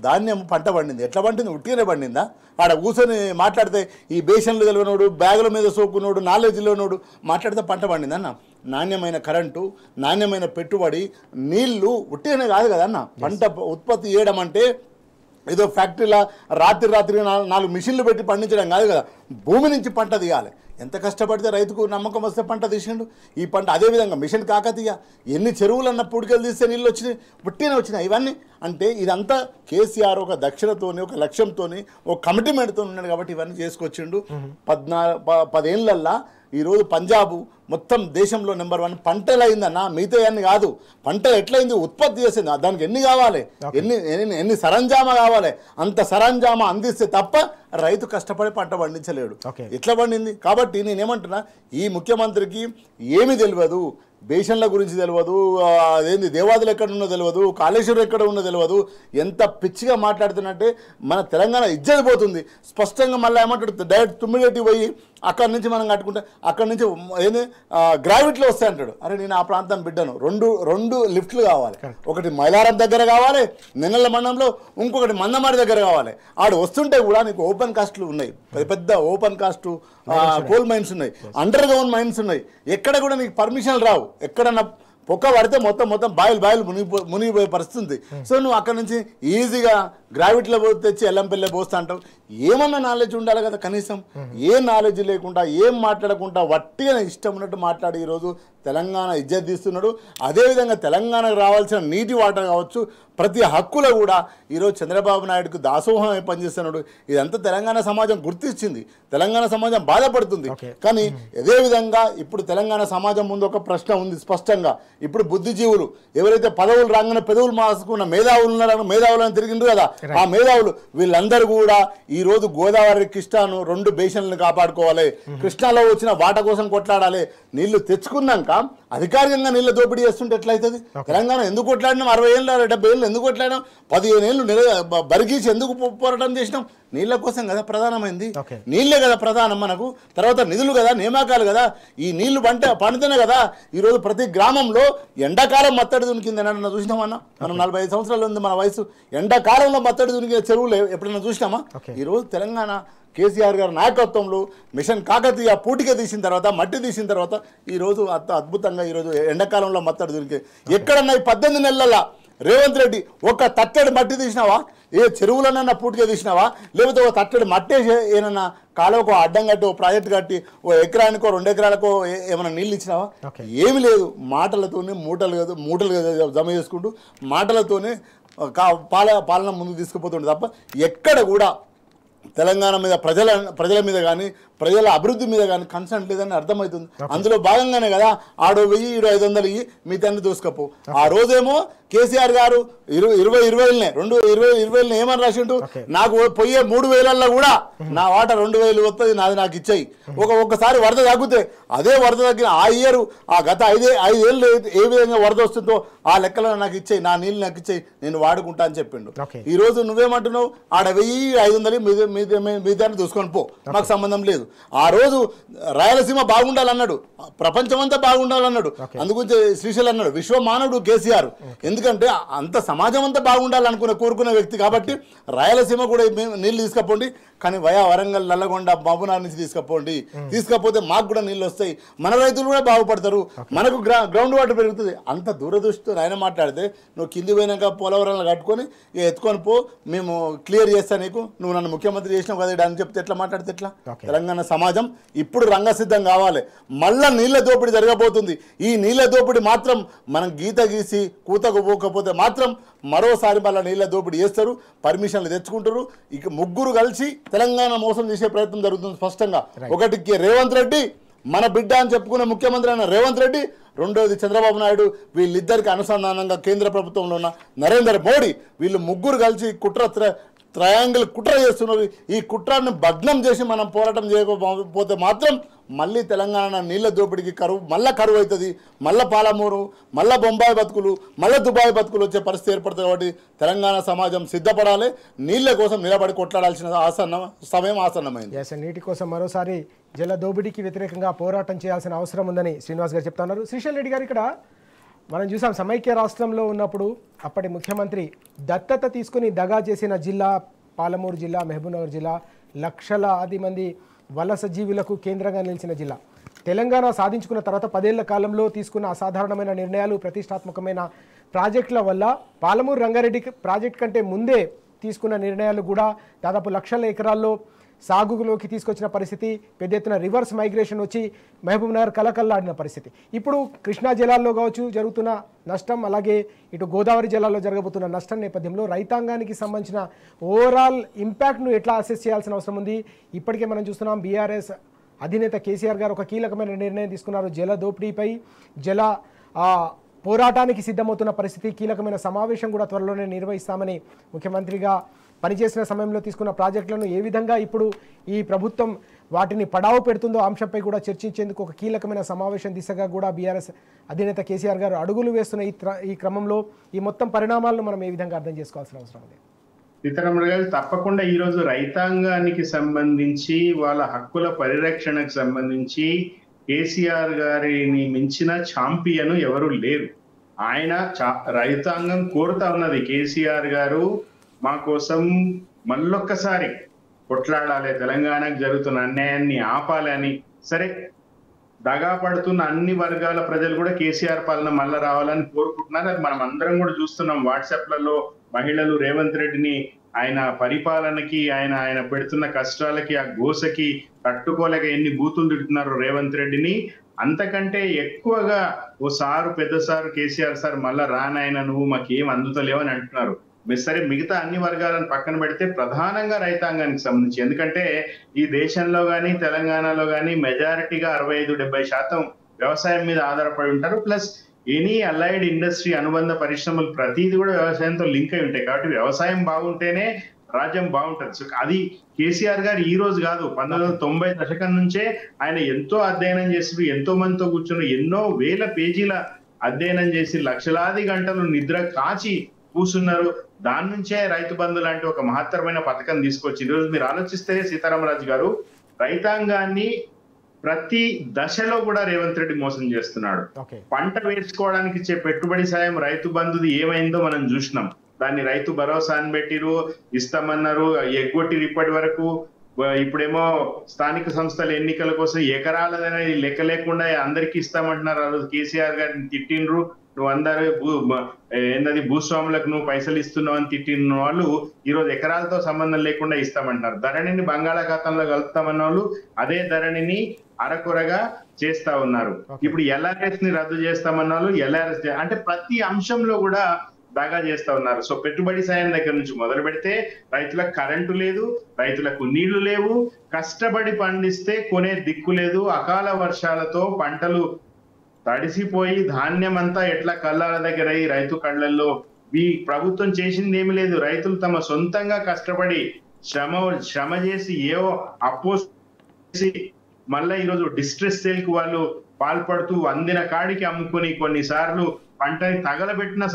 ధాన్యం పంట పండింది. ఎట్లా పండింది? ఉట్టిగానే పండిందా? ఆడ కూర్చొని మాట్లాడితే ఈ బేషన్లు తెలియనోడు, బ్యాగుల మీద సోకునోడు, నాలెడ్జ్ లేనోడు మాట్లాడితే పంట పండిందన్న. నాణ్యమైన కరెంటు, నాణ్యమైన పెట్టుబడి, నీళ్లు ఉట్టిగానే కాదు కదన్న. పంట ఉత్పత్తి చేయడం అంటే ఏదో ఫ్యాక్టరీలో రాత్రి 4 మిషన్లు పెట్టి పండించడం కాదు కదా. భూమి నుంచి పంట తీయాలి. ఎంత కష్టపడితే రైతుకు నమ్మకం వస్తే పంట తీసిండు. ఈ పంట అదేవిధంగా మిషన్ కాకతీయ ఎన్ని చెరువులు అన్న పూడికలు తీస్తే నీళ్ళు వచ్చినాయి, పుట్టినే వచ్చినాయి. ఇవన్నీ అంటే ఇదంతా కేసీఆర్ ఒక దక్షిణతోని, ఒక లక్ష్యంతోని, ఒక కమిట్మెంట్తో ఉన్నాడు కాబట్టి ఇవన్నీ చేసుకొచ్చిండు. 10 ఏళ్ళల్లా ఈరోజు పంజాబ్ మొత్తం దేశంలో నెంబర్ 1 పంటలు అయిందన్న. మిగతా అన్ని కాదు, పంటలు ఎట్లయింది, ఉత్పత్తి చేసింది. దానికి ఎన్ని కావాలి, ఎన్ని సరంజామా కావాలి, అంత సరంజామా అందిస్తే తప్ప రైతు కష్టపడి పంట పండించలేడు. ఎట్లా పండింది? కాబట్టి నేనేమంటున్నా, ఈ ముఖ్యమంత్రికి ఏమి తెలియదు, బేషన్ల గురించి తెలియదు, అదేంది దేవాదులు ఎక్కడ ఉన్నో తెలియదు, కాళేశ్వరం ఎక్కడ ఉన్నో తెలియదు. ఎంత పిచ్చిగా మాట్లాడుతున్నట్టే మన తెలంగాణ ఇజ్జత్ పోతుంది. స్పష్టంగా మళ్ళీ ఏమంటాడు, డైరెక్ట్ తుమ్మిడేటి పోయి అక్కడి నుంచి మనం కట్టుకుంటే అక్కడి నుంచి ఏంది గ్రావిటీలో వస్తాయి అంటాడు. అరే నేను ఆ ప్రాంతం బిడ్డను. రెండు లిఫ్ట్లు కావాలి, ఒకటి మైలారం దగ్గర కావాలి, నిన్నెల మండలంలో, ఇంకొకటి మందమారి దగ్గర కావాలి. ఆడు వస్తుంటే కూడా నీకు ఓపెన్ కాస్ట్లు ఉన్నాయి, పెద్ద ఓపెన్ కాస్ట్ కోల్ మైన్స్ ఉన్నాయి, అండర్ గ్రౌండ్ మైన్స్ ఉన్నాయి. ఎక్కడ కూడా నీకు పర్మిషన్లు రావు. ఎక్కడన్నా పొక్క పడితే మొత్తం బాయిలు మునిగిపోయే పరిస్థితి ఉంది. సో నువ్వు అక్కడ నుంచి ఈజీగా గ్రావిటీలో తెచ్చి ఎల్లంపల్లె పోస్తా అంటావు. ఏమన్నా నాలెడ్జ్ ఉండాలి కదా కనీసం. ఏ నాలెడ్జ్ లేకుండా, ఏం మాట్లాడకుండా వట్టిగా ఇష్టం ఉన్నట్టు మాట్లాడి ఈరోజు తెలంగాణ ఇజ్జత్ తీస్తున్నాడు. అదేవిధంగా తెలంగాణకు రావాల్సిన నీటి వాటర్ కావచ్చు, ప్రతి హక్కులో కూడా ఈరోజు చంద్రబాబు నాయుడుకు దాసోహం పనిచేస్తున్నాడు. ఇదంతా తెలంగాణ సమాజం గుర్తించింది, తెలంగాణ సమాజం బాధపడుతుంది. కానీ అదేవిధంగా ఇప్పుడు తెలంగాణ సమాజం ముందు ఒక ప్రశ్న ఉంది స్పష్టంగా. ఇప్పుడు బుద్ధిజీవులు ఎవరైతే పదవులు రాగానే పెదవులు మాసుకున్న మేధావులు ఉన్నారో మేధావులను తిరిగిండ్రు కదా, ఆ మేధావులు వీళ్ళందరూ కూడా ఈ రోజు గోదావరి కృష్ణాను 2 బేసిన్లను కాపాడుకోవాలి, కృష్ణాలో వచ్చిన వాట కోసం కొట్లాడాలి. నీళ్లు తెచ్చుకున్నాక అధికారికంగా నీళ్ళ దోపిడీ చేస్తుంటే ఎట్లయితుంది? తెలంగాణ ఎందుకు కొట్లాడినాం? 60 ఏళ్ళు 70 ఏళ్ళు ఎందుకు కొట్లాడినాం? 15 ఏళ్ళు బరిగీసి ఎందుకు పోరాటం చేసినాం? నీళ్ళ కోసం కదా ప్రధానమైంది. నీళ్ళే కదా ప్రధానం మనకు. తర్వాత నిధులు కదా, నియామకాలు కదా. ఈ నీళ్లు పండితేనే కదా ఈరోజు ప్రతి గ్రామంలో ఎండాకాలం మత్తడి దునికింది అని చూసినామన్నా. మనం 45 సంవత్సరాలు ఉంది మన వయసు. ఎండాకాలంలో మత్తడి దునికిన చెరువులు ఎప్పుడైనా చూసినామా? ఈరోజు తెలంగాణ కేసీఆర్ గారి నాయకత్వంలో మిషన్ కాకతీయ పూటిక తీసిన తర్వాత, మట్టి తీసిన తర్వాత ఈరోజు అద్భుతంగా ఈరోజు ఎండాకాలంలో మత్తడి దునికి ఎక్కడన్నా ఈ 18 నెలల రేవంత్ రెడ్డి ఒక తట్టడి మట్టి తీసినావా? ఏ చెరువులనన్నా పూటిగా తీసినావా? లేకపోతే ఒక తట్టడి మట్టేసి ఏమన్నా కాలువకు అడ్డం కట్టి ఓ ప్రాజెక్టు కట్టి ఓ ఎకరానికో 2 ఎకరాలకో ఏమైనా నీళ్ళు ఇచ్చినావా? ఏమి లేదు. మాటలతోనే మూటలు జమ చేసుకుంటూ మాటలతోనే పాలన ముందుకు తీసుకుపోతుండే తప్ప ఎక్కడ కూడా తెలంగాణ మీద ప్రజల మీద కానీ ప్రజల అభివృద్ధి మీద కానీ కన్సర్న్ లేదని అర్థమవుతుంది. అందులో భాగంగానే కదా ఆడో 1000 ఈడో 500 ఇయ్యి మీ తండ్రి దూసుకపో. ఆ రోజేమో కేసీఆర్ గారు 2020 ఏమని రాసిండు? నాకు పోయే 3000 కూడా నా వాట 2000 వస్తుంది, నాది నాకు ఇచ్చాయి. ఒక్కసారి వరద తగ్గితే అదే వరద తగ్గిన ఆ ఇయర్ ఆ గత 5 ఏళ్ళు ఏ విధంగా వరద వస్తుందో ఆ లెక్కలను నాకు ఇచ్చాయి, నా నీళ్ళు నాకు ఇచ్చాయి, నేను వాడుకుంటా అని చెప్పిండు. ఈ రోజు నువ్వేమంటున్నావు? ఆడ 1000 500 మీ దాన్ని దూసుకొని పో, మాకు సంబంధం లేదు. ఆ రోజు రాయలసీమ బాగుండాలన్నాడు, ప్రపంచమంతా బాగుండాలన్నాడు. అందుగురించి శ్రీశైలం అన్నాడు విశ్వమానవుడు కేసీఆర్. ఎందుకంటే అంత సమాజం అంతా కోరుకునే వ్యక్తి కాబట్టి రాయలసీమ కూడా నీళ్ళు తీసుకపోండి, కానీ వరంగల్, నల్లగొండ, మహబూబ్నగర్ నుంచి తీసుకపోతే మాకు కూడా నీళ్ళు వస్తాయి, మన రైతులు కూడా బాగుపడతారు, మనకు గ్రౌండ్ వాటర్ పెరుగుతుంది. అంత దూరదృష్టితో ఆయన మాట్లాడితే నువ్వు కింది పోయినాక పోలవరంలో కట్టుకొని ఎత్తుకొని పో, మేము క్లియర్ చేస్తా నీకు, నువ్వు నన్ను ముఖ్యమంత్రి చేసినావు కదా అని చెప్తే ఎట్లా మాట్లాడితే ఎట్లా? తెలంగాణ సమాజం ఇప్పుడు రంగసిద్ధం కావాలి. మళ్ళా నీళ్ళ దోపిడీ జరగబోతుంది. ఈ నీళ్ళ దోపిడీ మాత్రం మనం గీత గీసి కూతకు పోకపోతే మాత్రం మరోసారి మళ్ళీ నీళ్ళ దోపిడీ చేస్తారు, పర్మిషన్లు తెచ్చుకుంటారు. ఇక ముగ్గురు కలిసి తెలంగాణ మోసం చేసే ప్రయత్నం జరుగుతుంది స్పష్టంగా. ఒకటికి రేవంత్ రెడ్డి, మన బిడ్డ అని చెప్పుకునే ముఖ్యమంత్రి అయిన రేవంత్ రెడ్డి, రెండోది చంద్రబాబు నాయుడు. వీళ్ళిద్దరికి అనుసంధానంగా కేంద్ర ప్రభుత్వంలో ఉన్న నరేంద్ర మోడీ, వీళ్ళు ముగ్గురు కలిసి ట్రయాంగిల్ కుట్ర చేస్తున్నారు. ఈ కుట్రాన్ని భగ్నం చేసి మనం పోరాటం చేయకపోతే మాత్రం మళ్ళీ తెలంగాణ నీళ్ళ దోపిడీకి మళ్ళీ కరువు అవుతుంది, మళ్ళీ పాలమూరు, మళ్ళీ బొంబాయి బతుకులు, మళ్ళీ దుబాయ్ బతుకులు వచ్చే పరిస్థితి ఏర్పడుతుంది. కాబట్టి తెలంగాణ సమాజం సిద్ధపడాలి, నీళ్ళ కోసం నిలబడి కొట్లాడాల్సిన సమయం ఆసన్నమైంది. నీటి కోసం మరోసారి జల దోపిడీకి వ్యతిరేకంగా పోరాటం చేయాల్సిన అవసరం ఉందని శ్రీనివాస్ గారు చెప్తున్నారు. శ్రీశైల్ రెడ్డి గారు, ఇక్కడ మనం చూసాం సమైక్య రాష్ట్రంలో ఉన్నప్పుడు అప్పటి ముఖ్యమంత్రి దత్తత తీసుకుని దగా చేసిన జిల్లా పాలమూరు జిల్లా, మహబూబ్నగర్ జిల్లా, లక్షలాది మంది వలస జీవులకు కేంద్రంగా నిలిచిన జిల్లా. తెలంగాణ సాధించుకున్న తర్వాత 10 ఏళ్ల కాలంలో తీసుకున్న అసాధారణమైన నిర్ణయాలు, ప్రతిష్టాత్మకమైన ప్రాజెక్టుల వల్ల పాలమూరు రంగారెడ్డి ప్రాజెక్ట్ కంటే ముందే తీసుకున్న నిర్ణయాలు కూడా దాదాపు లక్షల ఎకరాల్లో సాగులోకి తీసుకొచ్చిన పరిస్థితి, పెద్ద ఎత్తున రివర్స్ మైగ్రేషన్ వచ్చి మహబూబ్నగర్ కలకల్లాడిన పరిస్థితి. ఇప్పుడు కృష్ణా జలాల్లో కావచ్చు జరుగుతున్న నష్టం, అలాగే ఇటు గోదావరి జలాల్లో జరగబోతున్న నష్టం నేపథ్యంలో రైతాంగానికి సంబంధించిన ఓవరాల్ ఇంపాక్ట్ను ఎట్లా అసెస్ చేయాల్సిన అవసరం ఉంది? ఇప్పటికే మనం చూస్తున్నాం బీఆర్ఎస్ అధినేత కేసీఆర్ గారు ఒక కీలకమైన నిర్ణయం తీసుకున్నారు. జల దోపిడీపై పోరాటానికి సిద్ధమవుతున్న పరిస్థితి. కీలకమైన సమావేశం కూడా త్వరలోనే నిర్వహిస్తామని ముఖ్యమంత్రిగా పనిచేసిన సమయంలో తీసుకున్న ప్రాజెక్టులను ఏ విధంగా ఇప్పుడు ఈ ప్రభుత్వం వాటిని పడావు పెడుతుందో అంశంపై కూడా చర్చించేందుకు ఒక కీలకమైన సమావేశం దిశగా కూడా బీఆర్ఎస్ అధినేత కేసీఆర్ గారు అడుగులు వేస్తున్న ఈ క్రమంలో ఈ మొత్తం పరిణామాలను మనం ఏ విధంగా అర్థం చేసుకోవాల్సిన అవసరం ఉంది? సీతారామరాజు గారు, తప్పకుండా ఈరోజు రైతాంగానికి సంబంధించి వాళ్ళ హక్కుల పరిరక్షణకు సంబంధించి కేసీఆర్ గారిని మించిన ఛాంపియన్ ఎవరు లేరు. ఆయన రైతాంగం కోరుతా ఉన్నది, కేసీఆర్ గారు మా కోసం మళ్ళొక్కసారి కొట్లాడాలి, తెలంగాణకు జరుగుతున్న అన్యాయాన్ని ఆపాలని. సరే, దగా పడుతున్న అన్ని వర్గాల ప్రజలు కూడా కేసీఆర్ పాలన మళ్ళీ రావాలని కోరుకుంటున్నారు. అది మనం అందరం కూడా చూస్తున్నాం. వాట్సాప్లలో మహిళలు రేవంత్ రెడ్డిని ఆయన పరిపాలనకి, ఆయన పెడుతున్న కష్టాలకి, ఆ గోసకి తట్టుకోలేక ఎన్ని బూతులు తిడుతున్నారు రేవంత్ రెడ్డిని. అంతకంటే ఎక్కువగా ఓ సారు, పెద్ద సారు కేసీఆర్ సార్ మళ్ళా రానాయన నువ్వు మాకేం అందుతలేవని అంటున్నారు. సరే, మిగతా అన్ని వర్గాలను పక్కన పెడితే ప్రధానంగా రైతాంగానికి సంబంధించి, ఎందుకంటే ఈ దేశంలో కానీ తెలంగాణలో కానీ మెజారిటీగా 65-70% వ్యవసాయం మీద ఆధారపడి ఉంటారు. ప్లస్ ఎనీ అలైడ్ ఇండస్ట్రీ అనుబంధ పరిశ్రమలు ప్రతిది కూడా వ్యవసాయంతో లింక్ అయి ఉంటాయి. కాబట్టి వ్యవసాయం బాగుంటేనే రాజ్యం బాగుంటది. సో అది కేసీఆర్ గారు ఈ రోజు కాదు, 1990 దశకం నుంచే ఆయన ఎంతో అధ్యయనం చేసి ఎంతో మందితో కూర్చొని ఎన్నో వేల పేజీల అధ్యయనం చేసి లక్షలాది గంటలు నిద్ర కాచి కూర్చున్నారు. దాని నుంచే రైతు బంధు లాంటి ఒక మహత్తరమైన పథకం తీసుకొచ్చి ఈరోజు మీరు ఆలోచిస్తే సీతారామరాజు గారు రైతాంగాన్ని ప్రతి దశలో కూడా రేవంత్ రెడ్డి మోసం చేస్తున్నాడు. పంట వేసుకోవడానికి ఇచ్చే పెట్టుబడి సాయం రైతు బంధుది ఏమైందో మనం చూసినాం. దాన్ని రైతు భరోసా అని పెట్టిరు, ఇస్తామన్నారు, ఎగ్గొట్టిరు ఇప్పటి వరకు. ఇప్పుడేమో స్థానిక సంస్థల ఎన్నికల కోసం ఎకరాలదనేది లెక్క లేకుండా అందరికి ఇస్తామంటున్నారు. ఆ రోజు కేసీఆర్ గారిని తిట్టిండ్రు, నువ్వు అందరు ఏంటది భూస్వాములకు నువ్వు పైసలు ఇస్తున్నావు అని తిట్టిన వాళ్ళు ఈ రోజు ఎకరాలతో సంబంధం లేకుండా ఇస్తామంటున్నారు. ధరణిని బంగాళాఖాతంలో కలుపుతామన్న వాళ్ళు అదే ధరణిని అరకొరగా చేస్తా ఉన్నారు. ఇప్పుడు ఎల్ఆర్ఎస్ ని రద్దు చేస్తామన్న వాళ్ళు ఎల్ఆర్ఎస్ అంటే ప్రతి అంశంలో కూడా దాగా చేస్తా ఉన్నారు. సో పెట్టుబడి సాయం దగ్గర నుంచి మొదలు పెడితే రైతులకు కరెంటు లేదు, రైతులకు నీళ్లు లేవు, కష్టపడి పండిస్తే కొనే దిక్కు లేదు, అకాల వర్షాలతో పంటలు తడిసిపోయి ధాన్యం అంతా ఎట్లా కళ్ళాల దగ్గర రైతు కళ్ళల్లో ఈ ప్రభుత్వం చేసింది ఏమి లేదు. రైతులు తమ సొంతంగా కష్టపడి శ్రమ చేసి ఏవో అపోసి మళ్ళీ ఈరోజు డిస్ట్రెస్ సేల్ కు వాళ్ళు పాల్పడుతూ అందిన కాడికి అమ్ముకొని కొన్నిసార్లు పంటని తగలబెట్టిన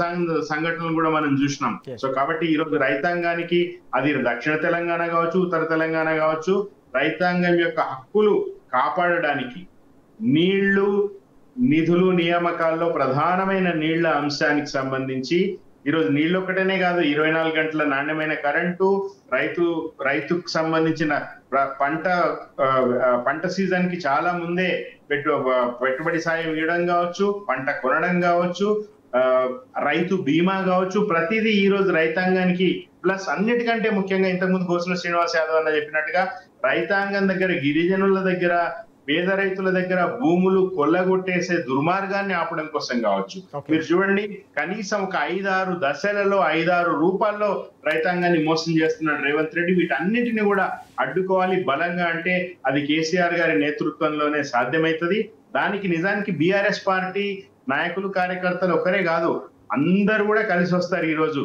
సంఘటనలు కూడా మనం చూసినాం. సో కాబట్టి ఈ రోజు రైతాంగానికి అది దక్షిణ తెలంగాణ కావచ్చు, ఉత్తర తెలంగాణ కావచ్చు, రైతాంగం యొక్క హక్కులు కాపాడడానికి నీళ్లు, నిధులు, నియామకాల్లో ప్రధానమైన నీళ్ల అంశానికి సంబంధించి ఈరోజు నీళ్ళు ఒక్కటేనే కాదు, 24 గంటల నాణ్యమైన కరెంటు, రైతుకు సంబంధించిన పంట సీజన్ కి చాలా ముందే పెట్టుబడి సాయం ఇవ్వడం కావచ్చు, పంట కొనడం కావచ్చు, రైతు బీమా కావచ్చు, ప్రతిదీ ఈ రోజు రైతాంగానికి. ప్లస్ అన్నిటికంటే ముఖ్యంగా ఇంతకుముందు గోసుల శ్రీనివాస్ యాదవ్ అన్న చెప్పినట్టుగా రైతాంగం దగ్గర, గిరిజనుల దగ్గర, పేద రైతుల దగ్గర భూములు కొల్లగొట్టేసే దుర్మార్గాన్ని ఆపడం కోసం కావచ్చు. మీరు చూడండి, కనీసం ఒక 5-6 దశలలో 5-6 రూపాల్లో రైతాంగాన్ని మోసం చేస్తున్నాడు రేవంత్ రెడ్డి. వీటన్నిటిని కూడా అడ్డుకోవాలి బలంగా అంటే అది కేసీఆర్ గారి నేతృత్వంలోనే సాధ్యమవుతుంది. దానికి నిజానికి బీఆర్ఎస్ పార్టీ నాయకులు, కార్యకర్తలు ఒకరే కాదు, అందరూ కూడా కలిసి వస్తారు. ఈ రోజు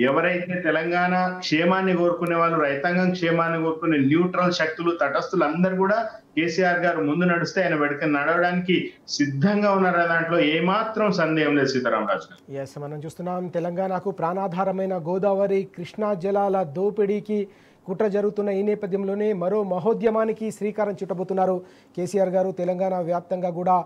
ఎవరైతే తెలంగాణ క్షేమాన్ని కోరుకునే వాళ్ళు, రైతాంగం క్షేమాన్ని కోరుకునే న్యూట్రల్ శక్తులు, తటస్థులు అందరూ కూడా కేసీఆర్ గారు ముందు నడిస్తే ఆయన వెనక నడవడానికి సిద్ధంగా ఉన్నారు. దాంట్లో ఏమాత్రం సందేహం లేదు సీతారామరాజు గారు. ఎస్, మనం చూస్తున్నాం తెలంగాణకు ప్రాణాధారమైన గోదావరి, కృష్ణా జలాల దోపిడీకి కుట్ర జరుగుతున్న ఈ నేపథ్యంలోనే మరో మహోద్యమానికి శ్రీకారం చుట్టబోతున్నారు కేసీఆర్ గారు. తెలంగాణ వ్యాప్తంగా కూడా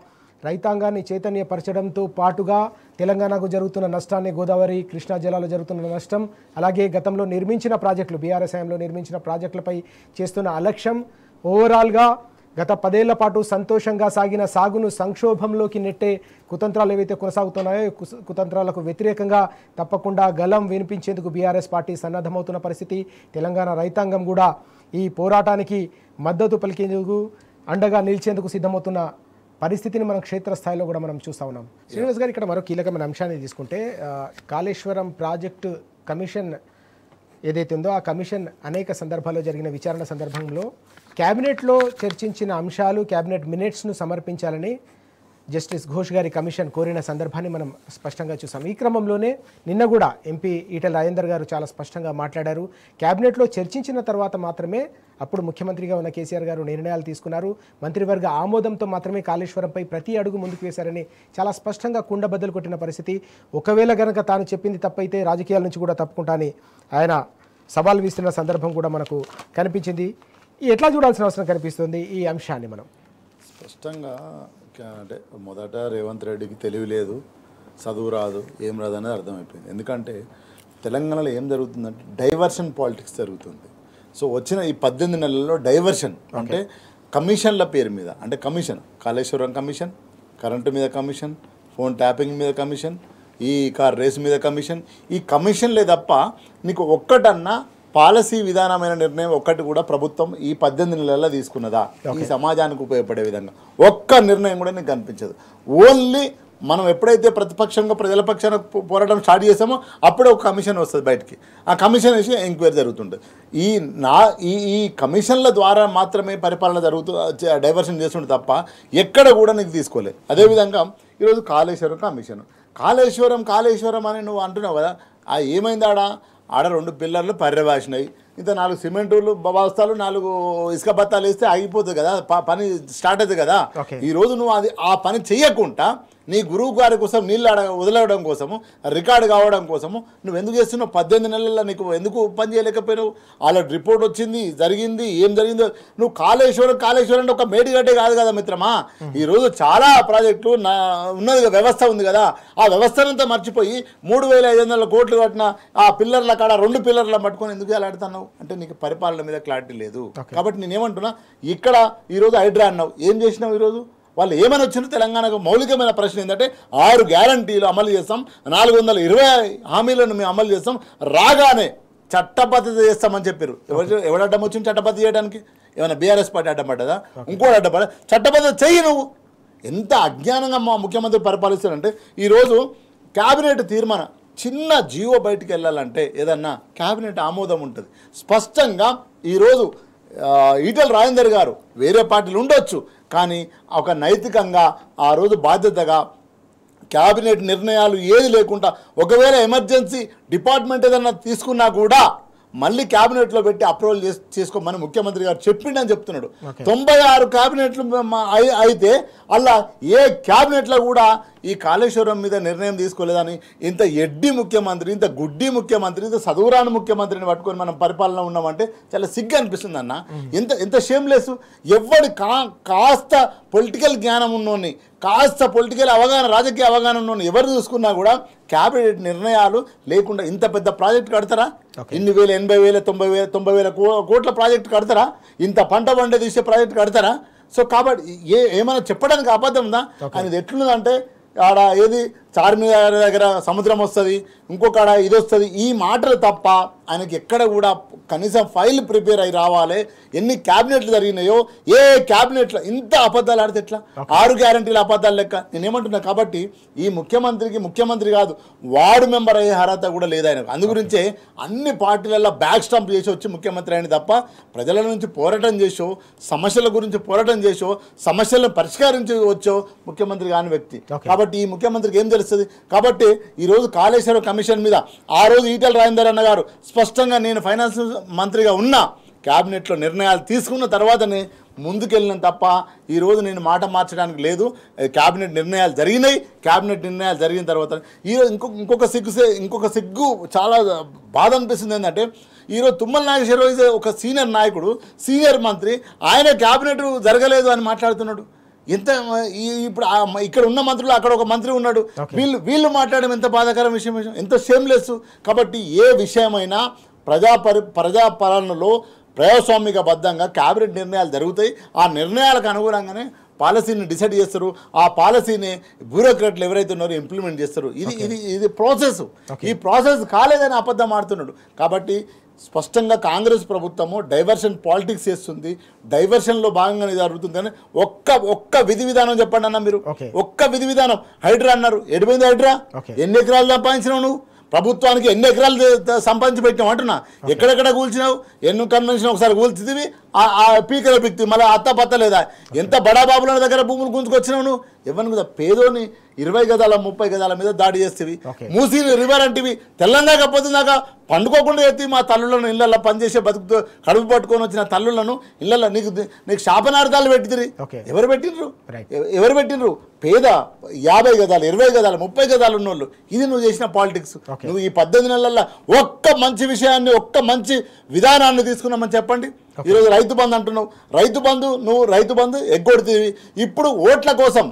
రైతాంగాన్ని చైతన్యపరచడంతో పాటుగా తెలంగాణకు జరుగుతున్న నష్టాన్ని, గోదావరి, కృష్ణా జలాలు జరుగుతున్న నష్టం, అలాగే గతంలో నిర్మించిన ప్రాజెక్టులు, బీఆర్ఎస్ హయాంలో నిర్మించిన ప్రాజెక్టులపై చేస్తున్న అలక్ష్యం, ఓవరాల్గా గత 10 ఏళ్ల పాటు సంతోషంగా సాగిన సాగును సంక్షోభంలోకి నెట్టే కుతంత్రాలు ఏవైతే కొనసాగుతున్నాయో కుతంత్రాలకు వ్యతిరేకంగా తప్పకుండా గలం వినిపించేందుకు బీఆర్ఎస్ పార్టీ సన్నద్ధమవుతున్న పరిస్థితి. తెలంగాణ రైతాంగం కూడా ఈ పోరాటానికి మద్దతు పలికేందుకు, అండగా నిలిచేందుకు సిద్ధమవుతున్న పరిస్థితిని మనం క్షేత్రస్థాయిలో కూడా మనం చూస్తూ ఉన్నాం. శ్రీనివాస్ గారు, ఇక్కడ మరో కీలకమైన అంశాన్ని తీసుకుంటే కాళేశ్వరం ప్రాజెక్టు కమిషన్ ఏదైతే ఉందో ఆ కమిషన్ అనేక సందర్భాల్లో జరిగిన విచారణ సందర్భంలో క్యాబినెట్లో చర్చించిన అంశాలు, క్యాబినెట్ మినిట్స్ను సమర్పించాలని జస్టిస్ ఘోష్ గారి కమిషన్ కోరిన సందర్భాన్ని మనం స్పష్టంగా చూసాం. ఈ క్రమంలోనే నిన్న కూడా ఎంపీ ఈటెల రాజేందర్ గారు చాలా స్పష్టంగా మాట్లాడారు. క్యాబినెట్లో చర్చించిన తర్వాత మాత్రమే అప్పుడు ముఖ్యమంత్రిగా ఉన్న కేసీఆర్ గారు నిర్ణయాలు తీసుకున్నారు. మంత్రివర్గ ఆమోదంతో మాత్రమే కాళేశ్వరంపై ప్రతి అడుగు ముందుకు వేశారని చాలా స్పష్టంగా కుండబద్దలు కొట్టిన పరిస్థితి. ఒకవేళ గనక తాను చెప్పింది తప్పైతే రాజకీయాల నుంచి కూడా తప్పుకుంటానని ఆయన సవాల్ విస్తున్న సందర్భం కూడా మనకు కనిపించింది. ఎట్లా చూడాల్సిన అవసరం కనిపిస్తుంది ఈ అంశాన్ని? మనం స్పష్టంగా అంటే మొదట రేవంత్ రెడ్డికి తెలివి లేదు, చదువు రాదు, ఏం రాదు అనేది అర్థమైపోయింది. ఎందుకంటే తెలంగాణలో ఏం జరుగుతుందంటే డైవర్షన్ పాలిటిక్స్ జరుగుతుంది. సో వచ్చిన ఈ 18 నెలల్లో డైవర్షన్ అంటే కమిషన్ల పేరు మీద, అంటే కమిషన్, కాళేశ్వరం కమిషన్, కరెంటు మీద కమిషన్, ఫోన్ ట్యాపింగ్ మీద కమిషన్, ఈ కార్ రేసు మీద కమిషన్, ఈ కమిషన్లే తప్ప నీకు ఒక్కటన్నా పాలసీ విధానమైన నిర్ణయం ఒక్కటి కూడా ప్రభుత్వం ఈ 18 నెలల్లో తీసుకున్నదా ఈ సమాజానికి ఉపయోగపడే విధంగా? ఒక్క నిర్ణయం కూడా నీకు కనిపించదు. ఓన్లీ మనం ఎప్పుడైతే ప్రతిపక్షంగా ప్రజల పక్షాన పోరాటం స్టార్ట్ చేసామో అప్పుడే ఒక కమిషన్ వస్తుంది బయటికి. ఆ కమిషన్ వేసి ఎంక్వైరీ జరుగుతుంటుంది. ఈ కమిషన్ల ద్వారా మాత్రమే పరిపాలన డైవర్షన్ చేస్తుంటే తప్ప ఎక్కడ కూడా నీకు తీసుకోలేదు. అదేవిధంగా ఈరోజు కాళేశ్వరం కమిషన్, కాళేశ్వరం అని నువ్వు అంటున్నావు కదా, ఏమైంది ఆడ 2 పిల్లర్లు పర్యవేసినాయి, ఇంత 4 సిమెంట్లు బస్తాలు 4 ఇసుక బత్తాలు వేస్తే ఆగిపోతుంది కదా, పని స్టార్ట్ అవుతుంది కదా. ఈరోజు నువ్వు ఆ పని చెయ్యకుండా నీ గురువు గారి కోసం నీళ్ళు వదిలేయడం కోసము, రికార్డు కావడం కోసము నువ్వు ఎందుకు చేస్తున్నావు? 18 నెలల్లో నీకు ఎందుకు పని చేయలేకపోయినావు? వాళ్ళ రిపోర్ట్ వచ్చింది, జరిగింది, ఏం జరిగిందో. నువ్వు కాళేశ్వరం అంటే ఒక మేడిగడ్డే కాదు కదా మిత్రమా. ఈరోజు చాలా ప్రాజెక్టులు ఉన్నది, వ్యవస్థ ఉంది కదా. ఆ వ్యవస్థనంతా మర్చిపోయి 3,500 కోట్లు కట్టిన ఆ పిల్లర్ల కాడ 2 పిల్లర్ల పట్టుకొని ఎందుకు అలాడుతున్నావు అంటే నీకు పరిపాలన మీద క్లారిటీ లేదు. కాబట్టి నేనేమంటున్నా, ఇక్కడ ఈరోజు హైడ్రా అన్నావు, ఏం చేసినావు? ఈరోజు వాళ్ళు ఏమని వచ్చినా తెలంగాణకు మౌలికమైన ప్రశ్న ఏంటంటే 6 గ్యారంటీలు అమలు చేస్తాం, 420 హామీలను మేము అమలు చేస్తాం, రాగానే చట్టబద్ధత చేస్తామని చెప్పారు. ఎవరు అడ్డం వచ్చింది చట్టబద్ధత చేయడానికి? ఏమైనా బీఆర్ఎస్ పార్టీ అడ్డం పడ్డదా? ఇంకోటి అడ్డం పడ్డా? చట్టబద్ధత చెయ్యి నువ్వు. ఎంత అజ్ఞానంగా మా ముఖ్యమంత్రి పరిపాలిస్తారంటే, ఈరోజు క్యాబినెట్ తీర్మానం చిన్న జీవో బయటికి వెళ్ళాలంటే ఏదన్నా క్యాబినెట్ ఆమోదం ఉంటుంది. స్పష్టంగా ఈరోజు ఈటెల రాజేందర్ గారు వేరే పార్టీలు ఉండొచ్చు, కానీ ఒక నైతికంగా ఆ రోజు బాధ్యతగా క్యాబినెట్ నిర్ణయాలు ఏది లేకుండా ఒకవేళ ఎమర్జెన్సీ డిపార్ట్మెంట్ ఏదన్నా తీసుకున్నా కూడా మళ్ళీ క్యాబినెట్లో పెట్టి అప్రూవల్ చేసుకోమని ముఖ్యమంత్రి గారు చెప్పిండని చెప్తున్నాడు. 96 క్యాబినెట్లు అయితే అలా ఏ క్యాబినెట్లో కూడా ఈ కాళేశ్వరం మీద నిర్ణయం తీసుకోలేదని ఇంత ఎడ్డి ముఖ్యమంత్రి, ఇంత గుడ్డి ముఖ్యమంత్రి, ఇంత చదువురాని ముఖ్యమంత్రిని పట్టుకొని మనం పరిపాలన ఉన్నామంటే చాలా సిగ్గు అనిపిస్తుంది అన్న. ఎంత షేమ్లెస్. ఎవడి కాస్త పొలిటికల్ జ్ఞానం ఉన్నోని, కాస్త పొలిటికల్ అవగాహన, రాజకీయ అవగాహన ఉన్నోని ఎవరు చూసుకున్నా కూడా క్యాబినెట్ నిర్ణయాలు లేకుండా ఇంత పెద్ద ప్రాజెక్ట్ కడతారా? ఇన్ని వేల 80,000 90,000 కోట్ల ప్రాజెక్టు కడతారా? ఇంత పంట పంట తీసే ప్రాజెక్టు కడతారా? సో కాబట్టి ఏమైనా చెప్పడానికి అబద్ధం ఉందా? అనేది ఎట్లుందంటే ఆడ ఏది చార్మినార్ దగ్గర సముద్రం వస్తుంది, ఇంకొకడ ఇది వస్తుంది, ఈ మాటలు తప్ప ఆయనకి ఎక్కడ కూడా కనీసం ఫైల్ ప్రిపేర్ అయి రావాలి. ఎన్ని క్యాబినెట్లు జరిగినాయో, ఏ క్యాబినెట్లో ఇంత అబద్ధాలు ఆడితే ఎట్లా? 6 గ్యారంటీల అబద్ధాలు లెక్క. నేనేమంటున్నా, కాబట్టి ఈ ముఖ్యమంత్రికి ముఖ్యమంత్రి కాదు, వార్డు మెంబర్ అయ్యే అర్హత కూడా లేదు ఆయనకు. అందుగురించే అన్ని పార్టీలలో బ్యాక్ స్టాంప్ చేసి వచ్చి ముఖ్యమంత్రి అయిన తప్ప ప్రజల నుంచి పోరాటం చేసో, సమస్యల గురించి పోరాటం చేసో, సమస్యలను పరిష్కరించి వచ్చో ముఖ్యమంత్రి కాని వ్యక్తి. కాబట్టి ఈ ముఖ్యమంత్రికి ఏం తెలుస్తుంది? కాబట్టి ఈరోజు కాళేశ్వరం కమిషన్ మీద ఆ రోజు ఈటెల రాజేందర్ అన్న గారు స్పష్టంగా నేను ఫైనాన్స్ మంత్రిగా ఉన్నా, క్యాబినెట్లో నిర్ణయాలు తీసుకున్న తర్వాతనే ముందుకెళ్ళిన తప్ప ఈరోజు నేను మాట మార్చడానికి లేదు. క్యాబినెట్ నిర్ణయాలు జరిగినాయి, క్యాబినెట్ నిర్ణయాలు జరిగిన తర్వాత ఈరోజు ఇంకొక సిగ్గు చాలా బాధ అనిపిస్తుంది. ఏంటంటే ఈరోజు తుమ్మల నాగేశ్వరరావు ఒక సీనియర్ నాయకుడు, సీనియర్ మంత్రి, ఆయన క్యాబినెట్ జరగలేదు అని మాట్లాడుతున్నాడు. ఎంత ఇప్పుడు ఇక్కడ ఉన్న మంత్రులు అక్కడ ఒక మంత్రి ఉన్నాడు, వీళ్ళు మాట్లాడడం ఎంత బాధాకరం విషయం, ఎంత షేమ్లెస్. కాబట్టి ఏ విషయమైనా ప్రజాపాలనలో ప్రజాస్వామిక బద్ధంగా క్యాబినెట్ నిర్ణయాలు జరుగుతాయి. ఆ నిర్ణయాలకు అనుగుణంగానే పాలసీని డిసైడ్ చేస్తారు. ఆ పాలసీని బ్యూరోక్రాట్లు ఎవరైతే ఉన్నారో ఇంప్లిమెంట్ చేస్తారు. ఇది ప్రాసెస్. ఈ ప్రాసెస్ కాలేదని అబద్ధం ఆడుతున్నాడు. కాబట్టి స్పష్టంగా కాంగ్రెస్ ప్రభుత్వము డైవర్షన్ పాలిటిక్స్ చేస్తుంది. డైవర్షన్లో భాగంగానే జరుగుతుంది. కానీ ఒక్క విధి విధానం చెప్పండి అన్న మీరు. ఒక్క విధి విధానం. హైడ్రా అన్నారు, ఎడిపోయింది హైడ్రా? ఎన్ని ఎకరాలు సంపాదించినావు నువ్వు? ప్రభుత్వానికి ఎన్ని ఎకరాలు సంపాదించి పెట్టినావు అంటున్నా. ఎక్కడెక్కడ కూల్చినావు? ఎన్నో కన్వెన్షన్ ఒకసారి కూల్చితివి, ఆ పీకల పిక్తి మళ్ళీ అత్త పత్త లేదా? ఎంత బడాబాబుల దగ్గర భూములు గుంజుకొచ్చినావు నువ్వు? ఎవరిని కదా పేదోని 20 గదాల 30 గదాల మీద దాడి చేస్తేవి, మూసీ రివర్ అంటివి, తెల్లందాక పొద్దుందాకా పండుకోకుండా ఎత్తి మా తల్లులను ఇళ్లలో పనిచేసే బతుకుతో కడుపు పట్టుకొని వచ్చిన తల్లులను ఇళ్లలో నీకు శాపనార్థాలు పెట్టిదిరి. ఎవరు పెట్టినరు? పేద 50 గదాలు 20 గదాలు 30 గదాలు ఉన్నోళ్ళు. ఇది నువ్వు చేసిన పాలిటిక్స్. నువ్వు ఈ 18 నెలల్లో ఒక్క మంచి విషయాన్ని, ఒక్క మంచి విధానాన్ని తీసుకున్నామని చెప్పండి. ఈరోజు రైతు బంధు అంటున్నావు, రైతు బంధు ఎగ్గొడుతుంది. ఇప్పుడు ఓట్ల కోసం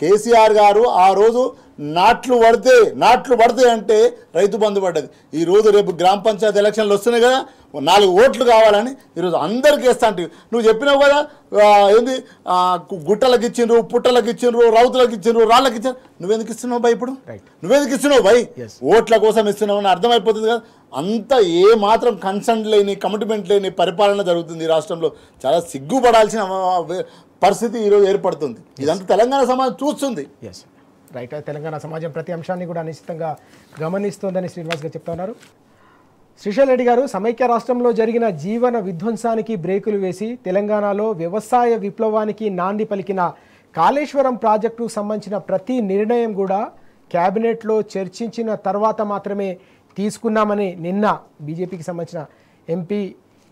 కేసీఆర్ గారు ఆ రోజు నాట్లు పడితే అంటే రైతు బంధు పడ్డది. ఈరోజు రేపు గ్రామ పంచాయతీ ఎలక్షన్లు వస్తున్నాయి కదా, 4 ఓట్లు కావాలని ఈరోజు అందరికి వేస్తా అంటే నువ్వు చెప్పినావు కదా, ఏంది గుట్టలకు ఇచ్చిండ్రు, పుట్టలకు ఇచ్చిండ్రు, రౌతులకు ఇచ్చిండ్రు, రాళ్ళకి ఇచ్చారు. నువ్వెందుకు ఇస్తున్నావు బై? ఇప్పుడు నువ్వెందుకు ఇస్తున్నావు బై? ఓట్ల కోసం ఇస్తున్నావు అని అర్థమైపోతుంది కదా. అంత ఏ మాత్రం కన్సర్న్ లేని, కమిట్మెంట్ లేని పరిపాలన జరుగుతుంది ఈ రాష్ట్రంలో. చాలా సిగ్గుపడాల్సిన పరిస్థితి ఈరోజు ఏర్పడుతుంది. ఇదంతా తెలంగాణ సమాజం చూస్తుంది. రైట్. తెలంగాణ సమాజం ప్రతి అంశాన్ని కూడా నిశ్చితంగా గమనిస్తోందని శ్రీనివాస్ గారు చెప్తా ఉన్నారు. శ్రీశైల్ రెడ్డి గారు, సమైక్య రాష్ట్రంలో జరిగిన జీవన విధ్వంసానికి బ్రేకులు వేసి తెలంగాణలో వ్యవసాయ విప్లవానికి నాంది పలికిన కాళేశ్వరం ప్రాజెక్టుకు సంబంధించిన ప్రతి నిర్ణయం కూడా క్యాబినెట్లో చర్చించిన తర్వాత మాత్రమే తీసుకున్నామని నిన్న బీజేపీకి సంబంధించిన ఎంపీ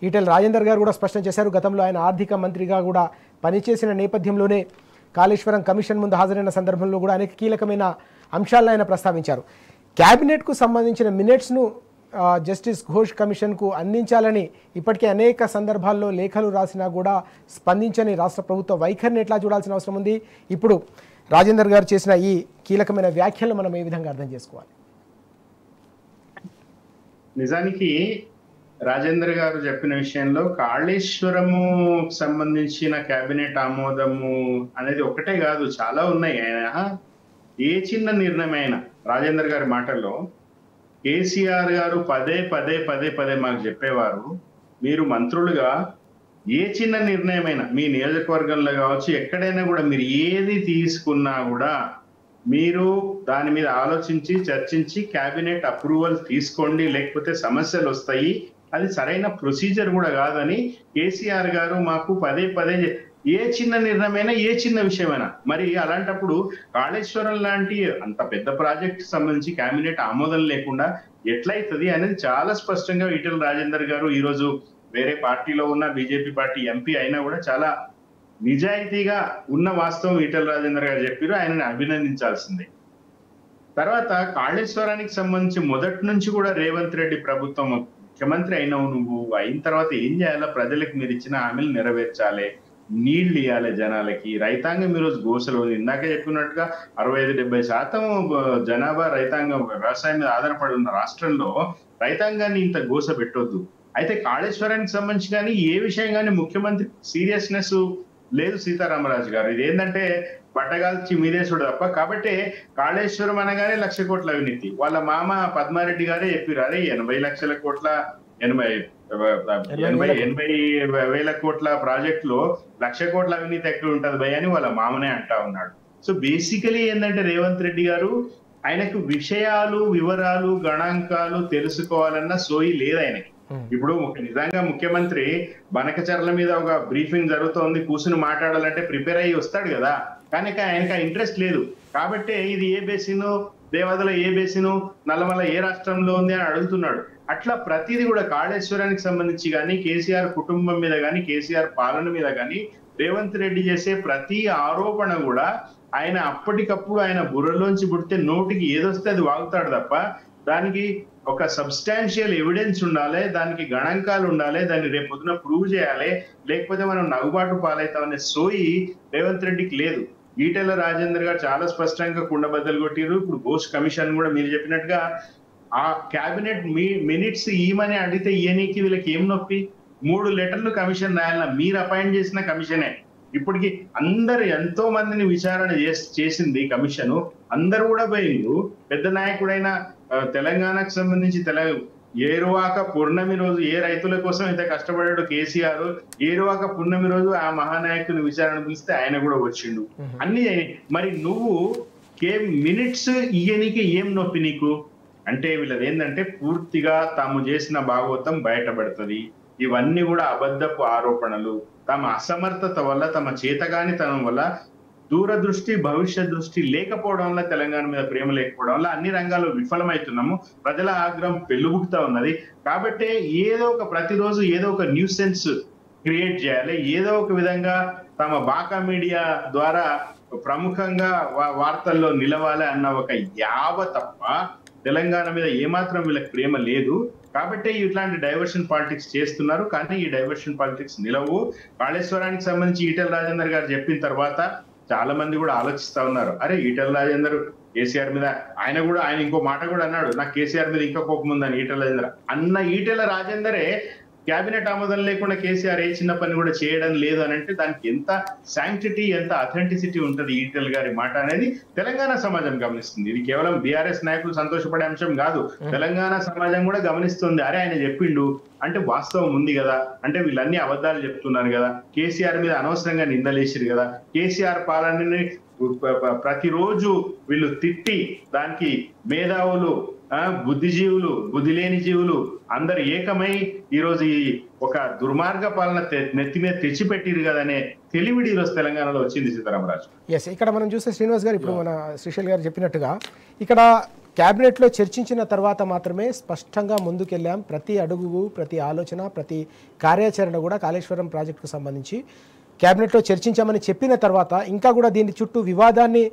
ఈటెల రాజేందర్ గారు కూడా స్పష్టం చేశారు. గతంలో ఆయన ఆర్థిక మంత్రిగా కూడా పనిచేసిన నేపథ్యంలోనే కాళేశ్వరం కమిషన్ ముందు హాజరైన సందర్భంలో కూడా అనేక కీలకమైన అంశాలను ఆయన ప్రస్తావించారు. క్యాబినెట్కు సంబంధించిన మినిట్స్ను జస్టిస్ ఘోష్ కమిషన్కు అందించాలని ఇప్పటికే అనేక సందర్భాల్లో లేఖలు రాసినా కూడా స్పందించని రాష్ట్ర ప్రభుత్వ వైఖరిని ఎట్లా చూడాల్సిన అవసరం ఉంది? ఇప్పుడు రాజేందర్ గారు చేసిన ఈ కీలకమైన వ్యాఖ్యలు మనం ఏ విధంగా అర్థం చేసుకోవాలి? నిజానికి రాజేంద్ర గారు చెప్పిన విషయంలో కాళేశ్వరము సంబంధించిన కేబినెట్ ఆమోదము అనేది ఒకటే కాదు, చాలా ఉన్నాయి. ఏ చిన్న నిర్ణయమైనా రాజేంద్ర గారి మాటల్లో కేసీఆర్ గారు పదే పదే పదే పదే మాకు చెప్పేవారు, మీరు మంత్రులుగా ఏ చిన్న నిర్ణయమైనా మీ నియోజకవర్గంలో కావచ్చు ఎక్కడైనా కూడా మీరు ఏది తీసుకున్నా కూడా మీరు దాని మీద ఆలోచించి చర్చించి కేబినెట్ అప్రూవల్ తీసుకోండి, లేకపోతే సమస్యలు వస్తాయి, అది సరైన ప్రొసీజర్ కూడా కాదని కేసీఆర్ గారు మాకు పదే పదే ఏ చిన్న నిర్ణయమైనా ఏ చిన్న విషయమైనా. మరి అలాంటప్పుడు కాళేశ్వరం లాంటి అంత పెద్ద ప్రాజెక్ట్ సంబంధించి కేబినెట్ ఆమోదం లేకుండా ఎట్లయితుంది అనేది చాలా స్పష్టంగా ఈటెల రాజేందర్ గారు ఈరోజు వేరే పార్టీలో ఉన్న బీజేపీ పార్టీ ఎంపీ అయినా కూడా చాలా నిజాయితీగా ఉన్న వాస్తవం ఈటెల రాజేందర్ గారు చెప్పారు, ఆయనని అభినందించాల్సిందే. తర్వాత కాళేశ్వరానికి సంబంధించి మొదటి నుంచి కూడా రేవంత్ రెడ్డి ప్రభుత్వం ముఖ్యమంత్రి అయినావు, నువ్వు అయిన తర్వాత ఏం చేయాలో ప్రజలకు మీరు ఇచ్చిన హామీలు నెరవేర్చాలి, నీళ్లు ఇవ్వాలి జనాలకి, రైతాంగం ఈరోజు గోసలు ఇందాక చెప్పినట్టుగా 65-70% జనాభా రైతాంగం వ్యవసాయం మీద ఆధారపడి ఉన్న రాష్ట్రంలో రైతాంగాన్ని ఇంత గోస పెట్టొద్దు. అయితే కాళేశ్వరానికి సంబంధించి కానీ ఏ విషయం కానీ ముఖ్యమంత్రి సీరియస్నెస్ లేదు సీతారామరాజు గారు. ఇది ఏంటంటే బట్టగాల్చి మీదేసుడు తప్ప. కాబట్టి కాళేశ్వరం అనగానే 1,00,000 కోట్ల అవినీతి. వాళ్ళ మామ పద్మారెడ్డి గారే చెప్పారు, అరే 80 లక్షల కోట్ల 80 వేల కోట్ల ప్రాజెక్ట్ లో 1,00,000 కోట్ల అవినీతి ఎక్కడ ఉంటది భయ అని వాళ్ళ మామనే అంటా ఉన్నాడు. సో బేసికలీ ఏంటంటే రేవంత్ రెడ్డి గారు ఆయనకు విషయాలు వివరాలు గణాంకాలు తెలుసుకోవాలన్న సోయి లేదు ఆయనకి. ఇప్పుడు నిజంగా ముఖ్యమంత్రి బనకచర్ల మీద ఒక బ్రీఫింగ్ జరుగుతోంది, కూర్చుని మాట్లాడాలంటే ప్రిపేర్ అయ్యి వస్తాడు కదా, కానీ ఆయనకు ఆ ఇంట్రెస్ట్ లేదు. కాబట్టి ఇది ఏ బేసిను, దేవాదల ఏ బేసిను, నల్లమల ఏ రాష్ట్రంలో ఉంది అని అడుగుతున్నాడు. అట్లా ప్రతిదీ కూడా కాళేశ్వరానికి సంబంధించి కానీ కేసీఆర్ కుటుంబం మీద కానీ కేసీఆర్ పాలన మీద కానీ రేవంత్ రెడ్డి చేసే ప్రతి ఆరోపణ కూడా ఆయన అప్పటికప్పుడు ఆయన బుర్రలోంచి పుడితే నోటికి ఏదొస్తే అది వాగుతాడు తప్ప దానికి ఒక సబ్స్టాన్షియల్ ఎవిడెన్స్ ఉండాలి, దానికి గణాంకాలు ఉండాలి, దాన్ని రేపు పొద్దున ప్రూవ్ చేయాలి, లేకపోతే మనం నవ్వుబాటు పాలవుతామనే సోయి రేవంత్ రెడ్డికి లేదు. ఈటెల రాజేందర్ గారు చాలా స్పష్టంగా కుండబద్దలు కొట్టిరు. ఇప్పుడు ఘోష్ కమిషన్ కూడా మీరు చెప్పినట్టుగా ఆ క్యాబినెట్ మినిట్స్ ఈమని అడిగితే ఈయనకి వీళ్ళకి ఏం నొప్పి? 3 లెటర్లు కమిషన్ రాయాలన్నా, మీరు అపాయింట్ చేసిన కమిషనే. ఇప్పటికి అందరు ఎంతో మందిని విచారణ చేసింది కమిషన్, అందరు కూడా పోయిండు. పెద్ద నాయకుడైన తెలంగాణకు సంబంధించి ఏరువాక పూర్ణమి రోజు ఏ రైతుల కోసం ఇంత కష్టపడాడు కేసీఆర్, ఏరువాక పూర్ణమి రోజు ఆ మహానాయకుని విచారణ పిలిస్తే ఆయన కూడా వచ్చిండు. అన్ని మరి నువ్వు మినిట్స్ ఇయ్యనికి ఏం నొప్పి నీకు? అంటే వీళ్ళది ఏంటంటే పూర్తిగా తాము చేసిన భాగవతం బయటపడుతుంది. ఇవన్నీ కూడా అబద్ధపు ఆరోపణలు. తమ అసమర్థత వల్ల, తమ చేతగానితనం వల్ల, దూరదృష్టి భవిష్యత్ దృష్టి లేకపోవడం వల్ల, తెలంగాణ మీద ప్రేమ లేకపోవడం వల్ల అన్ని రంగాల్లో విఫలమవుతున్నాము. ప్రజల ఆగ్రహం పెళ్ళుబుకుతా ఉన్నది. కాబట్టి ప్రతిరోజు ఏదో ఒక న్యూసెన్స్ క్రియేట్ చేయాలి, ఏదో ఒక విధంగా తమ బాకా మీడియా ద్వారా ప్రముఖంగా వార్తల్లో నిలవాలి అన్న ఒక యావ తప్ప తెలంగాణ మీద ఏమాత్రం వీళ్ళకి ప్రేమ లేదు. కాబట్టి ఇట్లాంటి డైవర్షన్ పాలిటిక్స్ చేస్తున్నారు. కానీ ఈ డైవర్షన్ పాలిటిక్స్ నిలవు. కాళేశ్వరానికి సంబంధించి ఈటెల రాజేందర్ గారు చెప్పిన తర్వాత చాలా మంది కూడా ఆలోచిస్తా ఉన్నారు, అరే ఈటెల రాజేందర్ కేసీఆర్ మీద ఆయన ఇంకో మాట కూడా అన్నాడు, నాకు కేసీఆర్ మీద ఇంకా కోపం ఉందని ఈటెల రాజేందర్ అన్న ఈటెల రాజేందరే క్యాబినెట్ ఆమోదం లేకుండా కేసీఆర్ ఏ చిన్న పని కూడా చేయడం లేదు అని అంటే దానికి ఎంత శాంక్టిటీ, ఎంత అథెంటిసిటీ ఉంటుంది ఈటెల్ గారి మాట అనేది తెలంగాణ సమాజం గమనిస్తుంది. ఇది కేవలం బీఆర్ఎస్ నాయకులు సంతోషపడే అంశం కాదు, తెలంగాణ సమాజం కూడా గమనిస్తుంది. అరే ఆయన చెప్పిండు అంటే వాస్తవం ఉంది కదా, అంటే వీళ్ళన్నీ అబద్ధాలు చెప్తున్నారు కదా, కేసీఆర్ మీద అనవసరంగా నిందలేసిరు కదా, కేసీఆర్ పాలనని ప్రతిరోజు వీళ్ళు తిట్టి దానికి మేధావులు బుద్ధిజీవులు బుద్ధి లేని జీవులు అందరు ఏకమై ఈరోజు ఈ ఒక దుర్మార్గ పాలన నెత్తి మీద తెచ్చిపెట్టిరు కదనే తెలివిడి ఈరోజు తెలంగాణలో వచ్చింది సీతారామరాజు. ఎస్, ఇక్కడ మనం చూస్తే శ్రీనివాస్ గారు ఇప్పుడు మన శ్రీశైల్ గారు చెప్పినట్టుగా ఇక్కడ క్యాబినెట్లో చర్చించిన తర్వాత మాత్రమే స్పష్టంగా ముందుకెళ్ళాం. ప్రతి అడుగు, ప్రతి ఆలోచన, ప్రతి కార్యాచరణ కూడా కాళేశ్వరం ప్రాజెక్టుకు సంబంధించి క్యాబినెట్లో చర్చించామని చెప్పిన తర్వాత ఇంకా కూడా దీని చుట్టూ వివాదాన్ని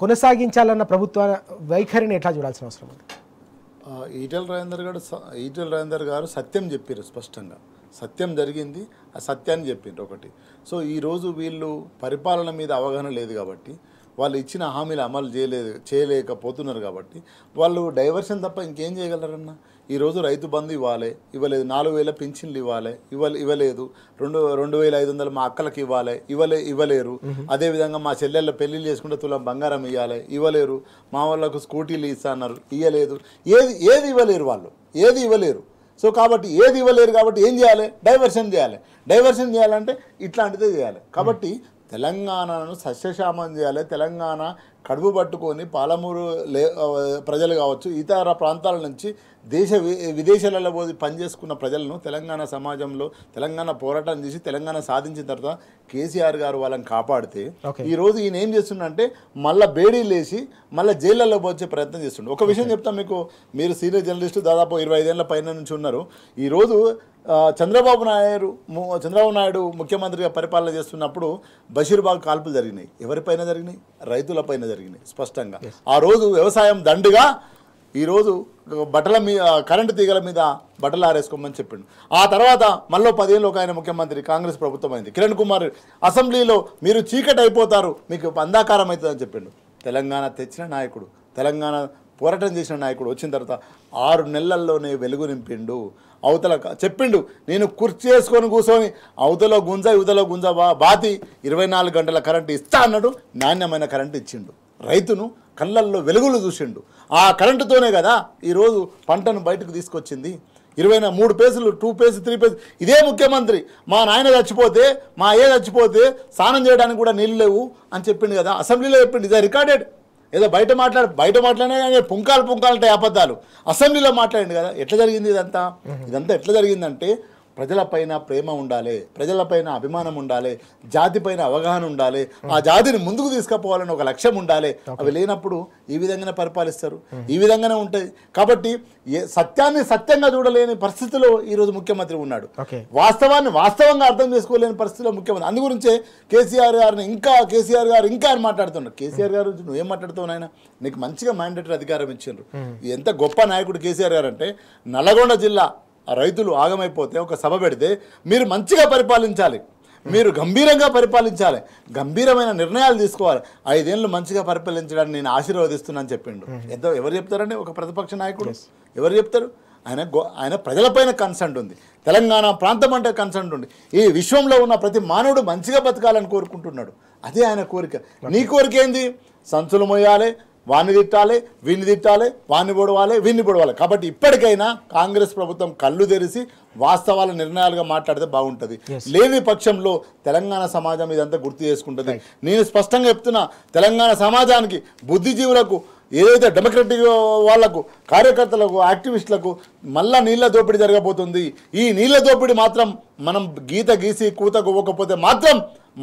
కొనసాగించాలన్న ప్రభుత్వ వైఖరిని ఎట్లా చూడాల్సిన అవసరం ఉంది? ఈటెల రాజేందర్ గారు సత్యం చెప్పారు, స్పష్టంగా సత్యం జరిగింది, ఆ సత్యాన్ని చెప్పిండ్రు ఒకటి. సో ఈరోజు వీళ్ళు పరిపాలన మీద అవగాహన లేదు కాబట్టి, వాళ్ళు ఇచ్చిన హామీలు అమలు చేయలేకపోతున్నారు కాబట్టి వాళ్ళు డైవర్షన్ తప్ప ఇంకేం చేయగలరన్న. ఈరోజు రైతు బంధు ఇవ్వలేదు, 4,000 పింఛన్లు ఇవ్వలేదు, 2,500 మా అక్కలకు ఇవ్వలేరు. అదేవిధంగా మా చెల్లెళ్ళ పెళ్లిళ్ళు చేసుకుంటే తులం బంగారం ఇవ్వలేరు. మా వాళ్ళకు స్కూటీలు ఇస్తున్నారు, ఇవ్వలేదు. ఏది ఇవ్వలేరు వాళ్ళు, ఏది ఇవ్వలేరు. సో కాబట్టి ఏది ఇవ్వలేరు కాబట్టి ఏం చేయాలి? డైవర్షన్ చేయాలంటే ఇట్లాంటిదే చేయాలి. కాబట్టి తెలంగాణను సస్యశ్యామం చేయాలి. తెలంగాణ కడుపు పట్టుకొని పాలమూరు ప్రజలు కావచ్చు, ఇతర ప్రాంతాల నుంచి విదేశాలలో పోయి పనిచేసుకున్న ప్రజలను తెలంగాణ సమాజంలో తెలంగాణ పోరాటం చేసి తెలంగాణ సాధించిన తర్వాత కేసీఆర్ గారు వాళ్ళని కాపాడితే ఈరోజు ఈయన ఏం చేస్తుండే, మళ్ళీ బేడీలు వేసి మళ్ళీ జైళ్ళలో వచ్చే ప్రయత్నం చేస్తుండే. ఒక విషయం చెప్తాను మీకు, మీరు సీనియర్ జర్నలిస్టు దాదాపు 25 ఏళ్ల పైన నుంచి ఉన్నారు. ఈరోజు చంద్రబాబు నాయుడు ముఖ్యమంత్రిగా పరిపాలన చేస్తున్నప్పుడు బషీర్బాగ్ కాల్పులు జరిగినాయి. ఎవరిపైన జరిగినాయి? రైతులపైన జరిగినాయి స్పష్టంగా. ఆ రోజు వ్యవసాయం దండుగా, ఈరోజు బట్టల మీద, కరెంటు తీగల మీద బట్టలు ఆరేసుకోమని చెప్పిండు. ఆ తర్వాత మళ్ళీ 10 ఏళ్ళు ఒక ఆయన ముఖ్యమంత్రి, కాంగ్రెస్ ప్రభుత్వం అయింది. కిరణ్ కుమార్ అసెంబ్లీలో మీరు చీకటి అయిపోతారు, మీకు అంధాకారం అవుతుందని చెప్పిండు. తెలంగాణ తెచ్చిన నాయకుడు, తెలంగాణ పోరాటం చేసిన నాయకుడు వచ్చిన తర్వాత 6 నెలల్లోనే వెలుగు నింపిండు. అవతల చెప్పిండు, నేను కుర్చీ చేసుకొని కూర్చొని అవతలో గుంజ యువతలో గుంజ బాతి 24 గంటల కరెంటు ఇస్తా అన్నాడు. నాణ్యమైన కరెంటు ఇచ్చిండు. రైతును కళ్ళల్లో వెలుగులు చూసిండు. ఆ కరెంటుతోనే కదా ఈరోజు పంటను బయటకు తీసుకొచ్చింది. 23 పేసులు, 2 పేసు, 3 పేసు. ఇదే ముఖ్యమంత్రి మా నాయన చచ్చిపోతే, మా అయ్య చచ్చిపోతే స్నానం చేయడానికి కూడా నీళ్ళు లేవు అని చెప్పిండు కదా, అసెంబ్లీలో చెప్పిండు. ఇదే రికార్డెడ్. ఏదో బయట మాట్లాడినా కానీ పుంకాలంటే అబద్ధాలు. అసెంబ్లీలో మాట్లాడింది కదా. ఎట్లా జరిగింది ఇదంతా ఎట్లా జరిగిందంటే, ప్రజలపైన ప్రేమ ఉండాలి, ప్రజలపైన అభిమానం ఉండాలి, జాతిపైన అవగాహన ఉండాలి, ఆ జాతిని ముందుకు తీసుకుపోవాలని ఒక లక్ష్యం ఉండాలి. అవి లేనప్పుడు ఈ విధంగానే పరిపాలిస్తారు, ఈ విధంగానే ఉంటుంది. కాబట్టి సత్యాన్ని సత్యంగా చూడలేని పరిస్థితిలో ఈరోజు ముఖ్యమంత్రి ఉన్నాడు. వాస్తవంగా అర్థం చేసుకోలేని పరిస్థితిలో ముఖ్యమంత్రి. అందు గురించే కేసీఆర్ గారు ఇంకా అని మాట్లాడుతున్నారు. కేసీఆర్ గారు నువ్వేం మాట్లాడుతావు నాయన, నీకు మంచిగా మ్యాండేటరీ అధికారం ఇచ్చిండ్రు. ఎంత గొప్ప నాయకుడు కేసీఆర్ గారు అంటే, నల్లగొండ జిల్లా రైతులు ఆగమైపోతే ఒక సభ పెడితే మీరు మంచిగా పరిపాలించాలి, మీరు గంభీరంగా పరిపాలించాలి, గంభీరమైన నిర్ణయాలు తీసుకోవాలి, 5 ఏళ్ళు మంచిగా పరిపాలించడానికి నేను ఆశీర్వదిస్తున్నాను చెప్పిండు. ఎవరు చెప్తారండి? ఒక ప్రతిపక్ష నాయకుడు ఎవరు చెప్తారు? ఆయన ప్రజలపైన కన్సర్న్ ఉంది, తెలంగాణ ప్రాంతం అంటే కన్సర్న్ ఉంది. ఈ విశ్వంలో ఉన్న ప్రతి మానవుడు మంచిగా బతకాలని కోరుకుంటున్నాడు. అదే ఆయన కోరిక. నీ కోరిక ఏంది? సంచులు మోయాలి, వాణ్ణి తిట్టాలి, వీణ్ణి తిట్టాలి, వాణ్ణి పొడవాలి, వీణ్ణి పొడవాలి. కాబట్టి ఇప్పటికైనా కాంగ్రెస్ ప్రభుత్వం కళ్ళు తెరిచి వాస్తవాల నిర్ణయాలుగా మాట్లాడితే బాగుంటుంది. లేని పక్షంలో తెలంగాణ సమాజం ఇదంతా గుర్తు చేసుకుంటుంది. నేను స్పష్టంగా చెప్తున్నా, తెలంగాణ సమాజానికి, బుద్ధిజీవులకు, ఏదైతే డెమోక్రటిక్ వాళ్లకు, కార్యకర్తలకు, యాక్టివిస్టులకు మళ్ళా నీళ్ల దోపిడీ జరగబోతుంది. ఈ నీళ్ల దోపిడీ మాత్రం మనం గీత గీసి కూత గొవ్వకపోతే మాత్రం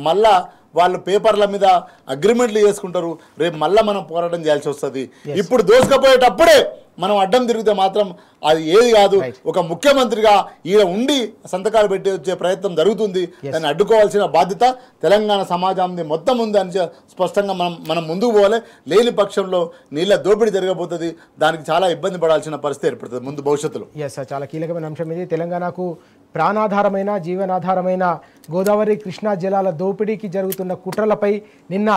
మళ్ళా వాళ్ళు పేపర్ల మీద అగ్రిమెంట్లు చేసుకుంటారు. రేపు మళ్ళీ మనం పోరాటం చేయాల్సి వస్తుంది. ఇప్పుడు దోసుకపోయేటప్పుడే మనం అడ్డం తిరిగితే మాత్రం అది ఏది కాదు. ఒక ముఖ్యమంత్రిగా ఈయన ఉండి సంతకాలు పెట్టి వచ్చే ప్రయత్నం జరుగుతుంది. దాన్ని అడ్డుకోవాల్సిన బాధ్యత తెలంగాణ సమాజంది మొత్తం ఉంది అని స్పష్టంగా మనం ముందుకు పోవాలి. లేని పక్షంలో నీళ్ళ దోపిడీ జరగబోతుంది. దానికి చాలా ఇబ్బంది పడాల్సిన పరిస్థితి ఏర్పడుతుంది ముందు భవిష్యత్తులో. చాలా కీలకమైన అంశం ఇది. తెలంగాణకు ప్రాణాధారమైన, జీవనాధారమైన గోదావరి, కృష్ణా జలాల దోపిడీకి జరుగుతున్న కుట్రలపై నిన్న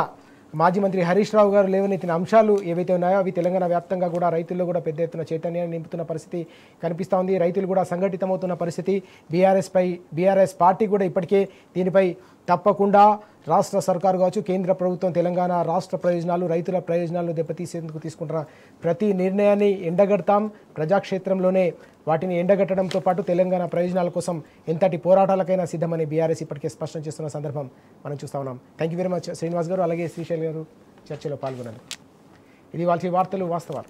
మాజీ మంత్రి హరీష్ రావు గారు లేవనెత్తిన అంశాలు ఏవైతే ఉన్నాయో అవి తెలంగాణ వ్యాప్తంగా కూడా రైతుల్లో కూడా పెద్ద ఎత్తున చైతన్యాన్ని నింపుతున్న పరిస్థితి కనిపిస్తూ ఉంది. రైతులు కూడా సంఘటితమవుతున్న పరిస్థితి. బీఆర్ఎస్ పార్టీ కూడా ఇప్పటికే దీనిపై తప్పకుండా రాష్ట్ర సర్కారు కావచ్చు, కేంద్ర ప్రభుత్వం తెలంగాణ రాష్ట్ర ప్రయోజనాలు, రైతుల ప్రయోజనాలను దెబ్బతీసేందుకు తీసుకుంటున్న ప్రతి నిర్ణయాన్ని ఎండగడతాం. ప్రజాక్షేత్రంలోనే వాటిని ఎండగట్టడంతో పాటు తెలంగాణ ప్రయోజనాల కోసం ఎంతటి పోరాటాలకైనా సిద్ధమని బీఆర్ఎస్ ఇప్పటికే స్పష్టం చేస్తున్న సందర్భం మనం చూస్తా ఉన్నాం. Thank you very much Srinivas గారు, అలాగే శ్రీశైల్ గారు చర్చలో పాల్గొన్నారు. ఇది వాళ్ళ వార్తలు వాస్తవాలు.